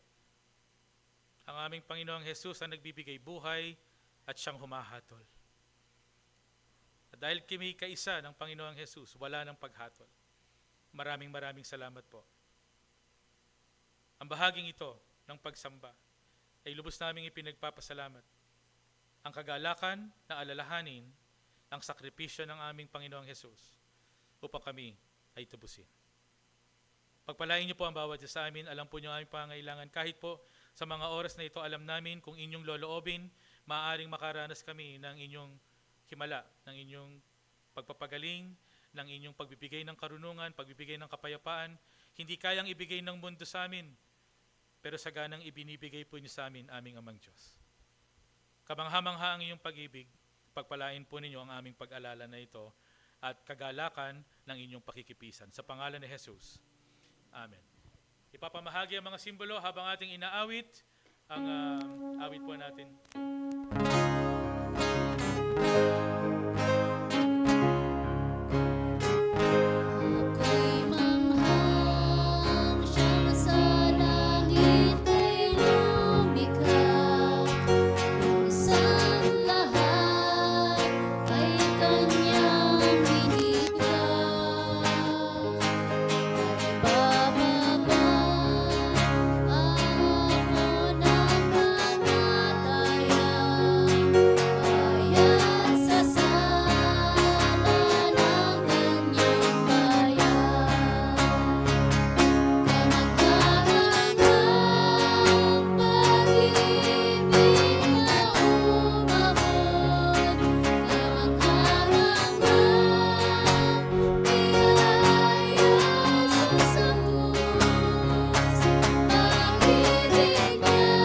ang aming Panginoong Jesus ang nagbibigay buhay at siyang humahatol. At dahil kami kaisa ng Panginoong Jesus, wala ng paghatol. Maraming salamat po. Ang bahaging ito ng pagsamba ay lubos naming ipinagpapasalamat. Ang kagalakan na alalahanin ang sakripisyo ng aming Panginoong Jesus upang kami ay tubusin. Pagpalain niyo po ang bawat isa sa amin. Alam po niyo ang aming pangangailangan. Kahit po sa mga oras na ito, alam namin kung inyong loloobin, maaaring makaranas kami ng inyong himala, ng inyong pagpapagaling, ng inyong pagbibigay ng karunungan, pagbibigay ng kapayapaan. Hindi kayang ibigay ng mundo sa amin, pero saganang ibinibigay po niyo sa amin, aming Amang Diyos. Kamangha-mangha ang inyong pag-ibig, pagpalain po ninyo ang aming pag-alala na ito at kagalakan ng inyong pakikipisan. Sa pangalan ni Jesus. Amen. Ipapamahagi ang mga simbolo habang ating inaawit ang awit po natin. Ako'y manghang siyang sa langit ay lumikha, kung saan lahat ay kanyang binikha. Ay bababa ang hapon ng kamatayan, ayan sa sala ng kanyang bayan. Kamangha-manghang pag-ibig na umabot, kamangha-manghang biyaya sa krus. Pag-ibig niya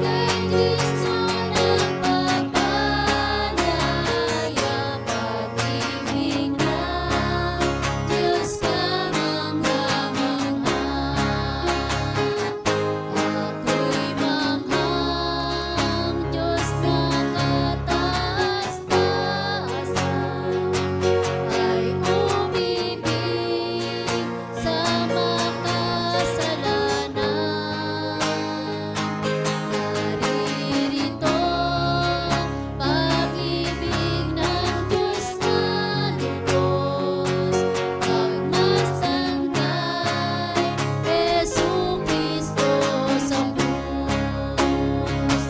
kay Kristo nagpapalaya, pag-ibig ng Diyos kamangha-mangha. Ako'y manghang Diyos na kataas-taasan, ay umibig sa makasalanan. Naririto pag-ibig ng Diyos na lubos, pagmasdan kay Jesucristo sa krus.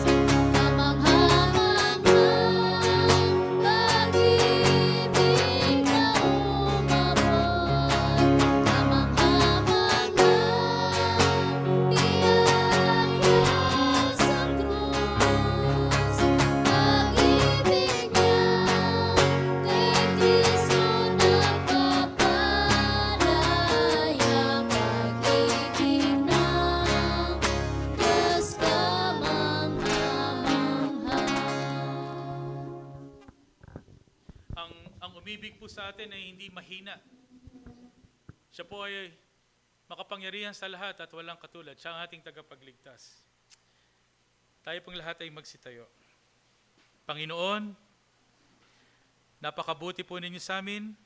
Kamangha-manghang pag-ibig na umabot, kamangha-manghang biyaya sa krus. Pag-ibig niya kay Kristo nagpapalaya, pag-ibig ng Diyos kamangha-mangha. Ang umibig po sa atin ay hindi mahina. Siya po ay makapangyarihan sa lahat at walang katulad. Siya ang ating tagapagligtas. Tayo pong lahat ay magsitayo. Panginoon, napakabuti po ninyo sa amin.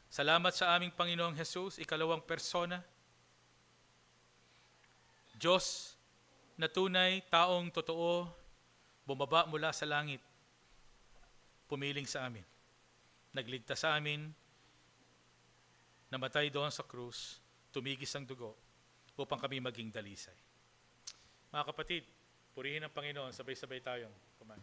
Salamat sa aming Panginoong Jesus, ikalawang persona. Diyos na tunay, taong totoo, bumaba mula sa langit, pumiling sa amin. Nagligtas sa amin, namatay doon sa krus, tumigis ang dugo upang kami maging dalisay. Mga kapatid, purihin ang Panginoon, sabay-sabay tayong kumain.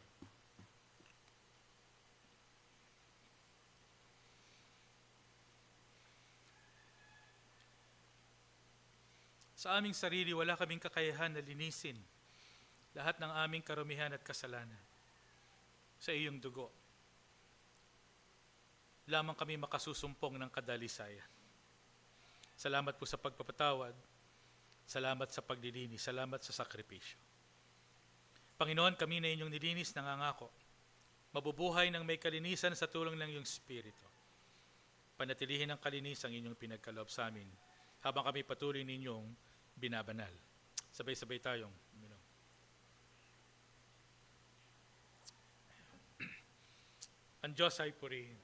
Sa aming sarili, wala kaming kakayahan na linisin lahat ng aming karumihan at kasalanan. Sa iyong dugo, lamang kami makasusumpong ng kadalisayan. Salamat po sa pagpapatawad. Salamat sa paglilinis. Salamat sa sakripisyo. Panginoon, kami na inyong nilinis, nangangako. Mabubuhay ng may kalinisan sa tulong ng iyong Espiritu. Panatilihin ang kalinisang inyong pinagkaloob sa amin habang kami patuloy ninyong binabanal. Sabay-sabay tayong uminom. Ang Diyos ay purihin.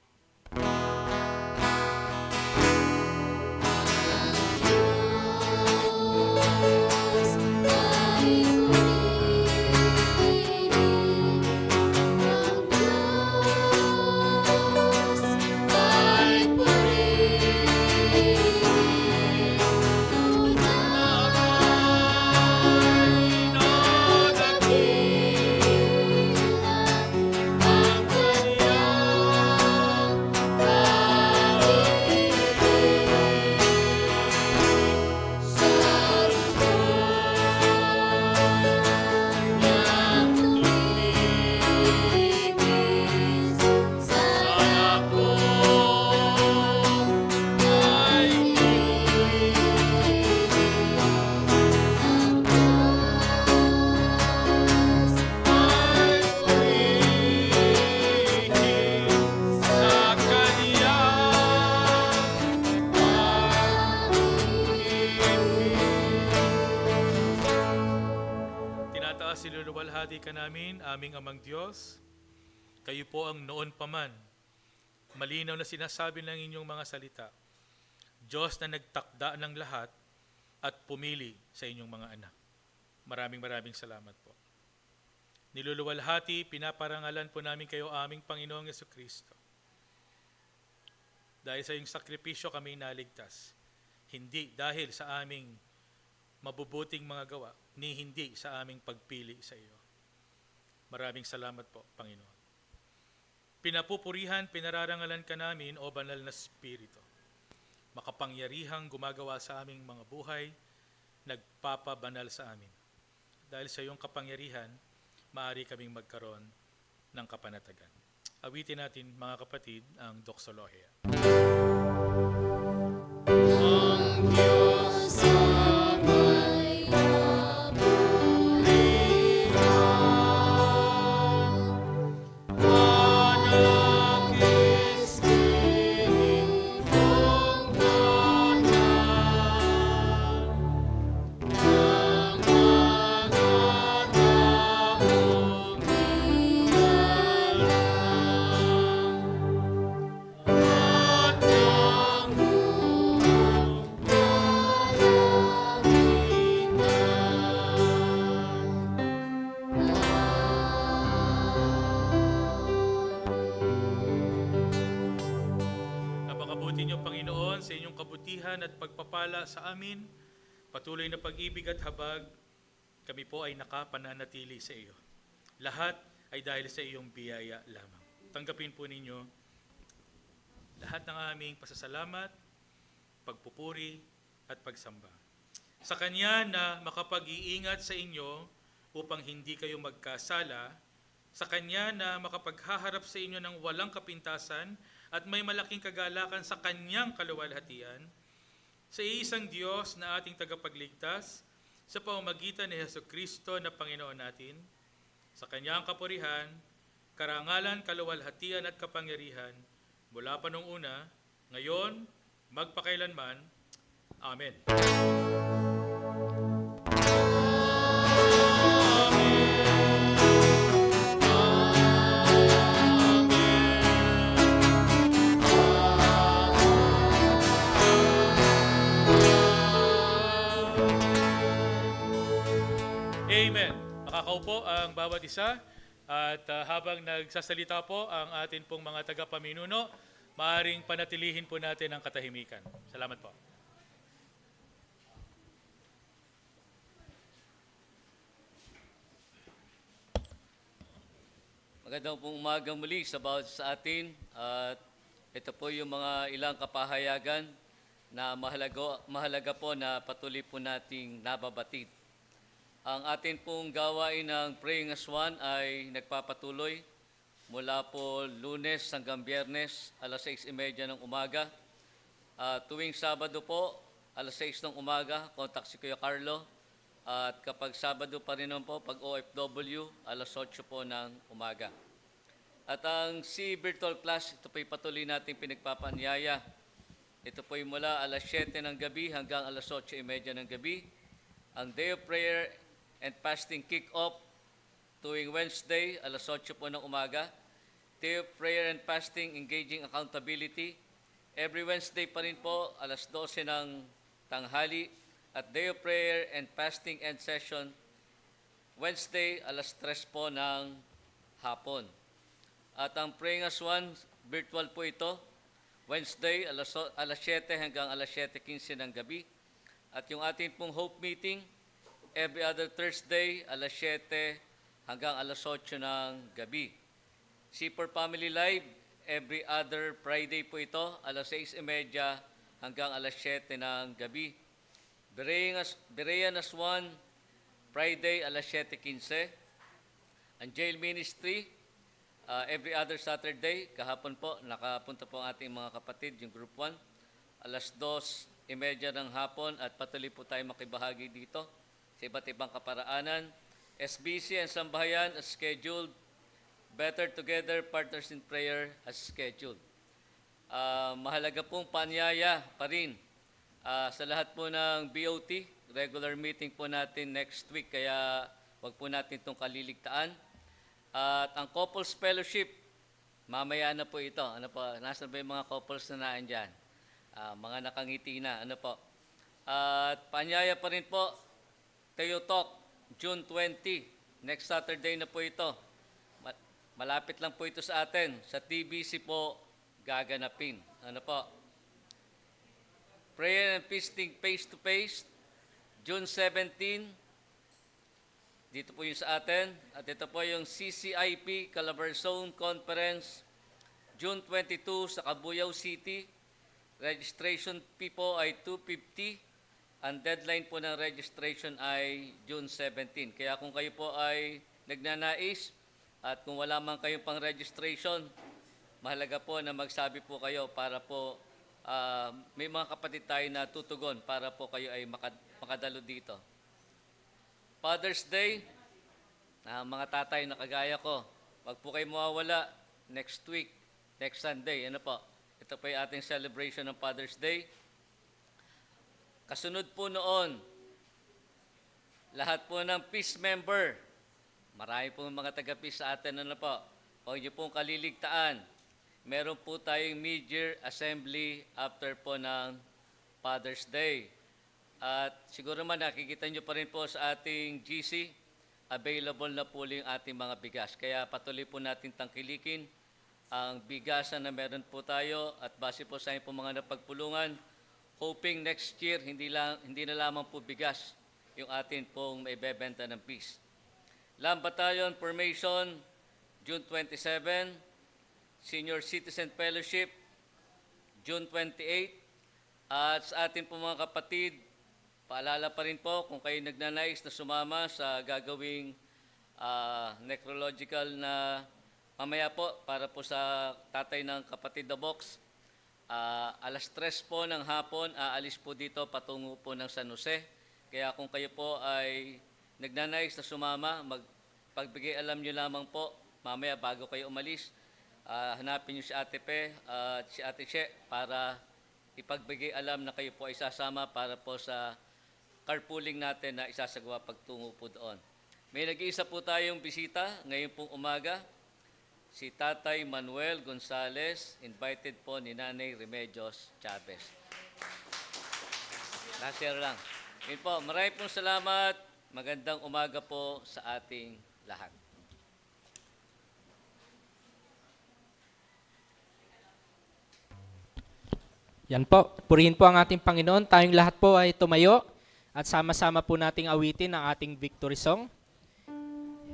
Tinataas siluluwalhati ka namin, aming amang Diyos. Kayo po ang noon pa man. Malinaw na sinasabi ng inyong mga salita. Diyos na nagtakda ng lahat at pumili sa inyong mga anak. Maraming salamat po. Niluluwalhati, pinaparangalan po namin kayo aming Panginoong Yesukristo. Dahil sa iyong sakripisyo kami naligtas. Hindi dahil sa aming mabubuting mga gawa, ni hindi sa aming pagpili sa iyo. Maraming salamat po, Panginoon. Pinapupurihan, pinararangalan ka namin, o banal na Espiritu. Makapangyarihang gumagawa sa aming mga buhay, nagpapabanal sa amin. Dahil sa iyong kapangyarihan, maaari kaming magkaroon ng kapanatagan. Awitin natin, mga kapatid, ang Doxologia. Ang Diyos ama'y Napakabuti niyo, Panginoon, sa inyong kabutihan at pagpapala sa amin, patuloy na pag-ibig at habag, kami po ay nakapananatili sa iyo. Lahat ay dahil sa iyong biyaya lamang. Tanggapin po ninyo lahat ng aming pasasalamat, pagpupuri at pagsamba. Sa Kanya na makapag-iingat sa inyo upang hindi kayo magkasala, sa Kanya na makapaghaharap sa inyo ng walang kapintasan at may malaking kagalakan sa Kanyang kaluwalhatian, sa iisang Diyos na ating tagapagligtas, sa pamamagitan ni Jesucristo na Panginoon natin, sa Kanyang kapurihan, karangalan, kaluwalhatian at kapangyarihan, mula pa nung una, ngayon, magpakailanman. Amen. Amen. Makakaupo ang bawat isa at habang nagsasalita po ang atin pong mga tagapaminuno, maaaring panatilihin po natin ang katahimikan. Salamat po. Magandang pong umaga muli sa bawat sa atin at ito po yung mga ilang kapahayagan na mahalaga po na patuloy po nating nababatid. Ang atin pong gawain ng Praying as One ay nagpapatuloy mula po Lunes hanggang Biyernes, alas 6:30 ng umaga. Tuwing Sabado po, alas 6 ng umaga, contact si Kuya Carlo. At kapag Sabado pa rin naman po, pag OFW, alas 8 po ng umaga. At ang virtual class, ito po patuloy natin pinagpapanyaya. Ito po mula alas 7 ng gabi hanggang alas 8:30 ng gabi. Ang Day of Prayer and Fasting Kick-Off tuwing Wednesday, alas 8 po ng umaga. Day of Prayer and Fasting Engaging Accountability. Every Wednesday pa rin po, alas 12 ng tanghali. At Day of Prayer and Fasting End Session, Wednesday, alas 3 po ng hapon. At ang Praying as One, virtual po ito. Wednesday, alas 7 hanggang alas 7:15 ng gabi. At yung ating pong Hope Meeting, every other Thursday, alas 7 hanggang alas 8 ng gabi. C4 Family Live, every other Friday po ito, alas 6:30 hanggang alas 7 ng gabi. Berean as One, Friday, alas 7:15. Ang Jail Ministry, every other Saturday, kahapon po, nakapunta po ang ating mga kapatid, yung Group 1, alas 2:30 ng hapon at patuloy po tayo makibahagi dito sa iba't ibang kaparaanan. SBC and Sambahayan as scheduled. Better Together, Partners in Prayer as scheduled. Mahalaga pong panyaya pa rin sa lahat po ng BOT. Regular meeting po natin next week, kaya wag po natin itong kaliligtaan. At ang Couples Fellowship, mamaya na po ito. Ano po, nasa ba yung mga couples na naan dyan? Mga nakangiti na. Ano po? At panyaya pa rin po, Teo Talk, June 20. Next Saturday na po ito. Malapit lang po ito sa atin. Sa TBC po, gaganapin. Ano po? Prayer and Feasting Face-to-Face, June 17. Dito po yung sa atin. At ito po yung CCIP Calabarzon Conference, June 22 sa Cabuyao City. Registration fee po ay $250. Ang deadline po ng registration ay June 17. Kaya kung kayo po ay nagnanais at kung wala man kayong pang registration, mahalaga po na magsabi po kayo para po may mga kapatid tayo na tutugon para po kayo ay makadalo dito. Father's Day, mga tatay na kagaya ko, wag po kayo mawawala next week, next Sunday. Ano po? Ito po yung ating celebration ng Father's Day. Kasunod po noon, lahat po ng peace member, marami po mga taga-peace sa atin, ano po, huwag niyo pong kaliligtaan. Meron po tayong mid-year assembly after po ng Father's Day. At siguro man nakikita nyo pa rin po sa ating GC, available na po yung ating mga bigas. Kaya patuloy po natin tangkilikin ang bigasan na meron po tayo at base po sa po mga napagpulungan, hoping next year hindi na lamang po bigas yung atin pong maibebenta ng peace. Lamb Battalion Formation, June 27. Senior Citizen Fellowship, June 28. At sa atin po mga kapatid, paalala pa rin po kung kayo nagnanais na sumama sa gagawing necrological na mamaya po para po sa tatay ng kapatid The Box. Alas 3 po ng hapon, aalis po dito patungo po ng San Jose. Kaya kung kayo po ay nagnanais na sumama, pagbigay alam nyo lamang po mamaya bago kayo umalis. Hanapin niyo si Ate Pe at si Ate She para ipagbigay alam na kayo po ay sasama para po sa carpooling natin na isasagawa pagtungo po doon. May nag-iisa po tayong bisita ngayon pong umaga, si Tatay Manuel Gonzales, invited po ni Nanay Remedios Chavez. Nashare lang. Yun po, maraming pong salamat. Magandang umaga po sa ating lahat. Yan po, purihin po ang ating Panginoon. Tayong lahat po ay tumayo at sama-sama po nating awitin ang ating victory song.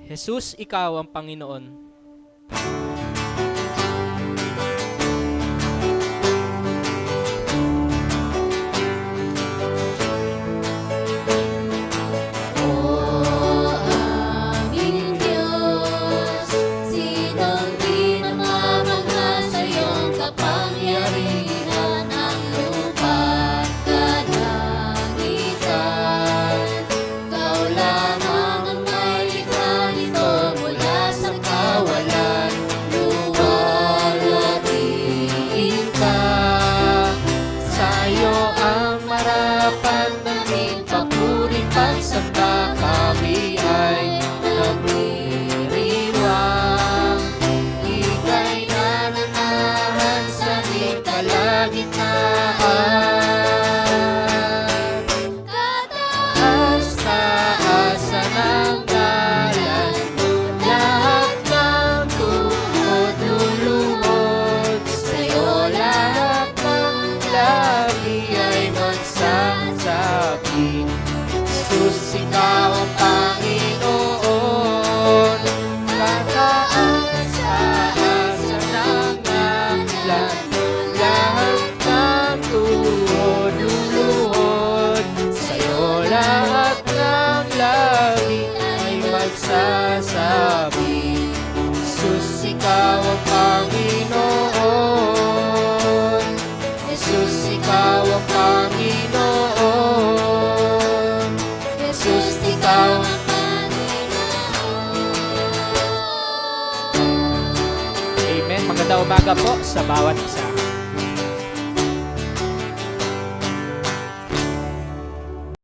Jesus, ikaw ang Panginoon. Aming Diyos, sinong pinamamangha sa iyong kapangyarihan, ang lupa't dagat. magandang umaga po sa bawat isa.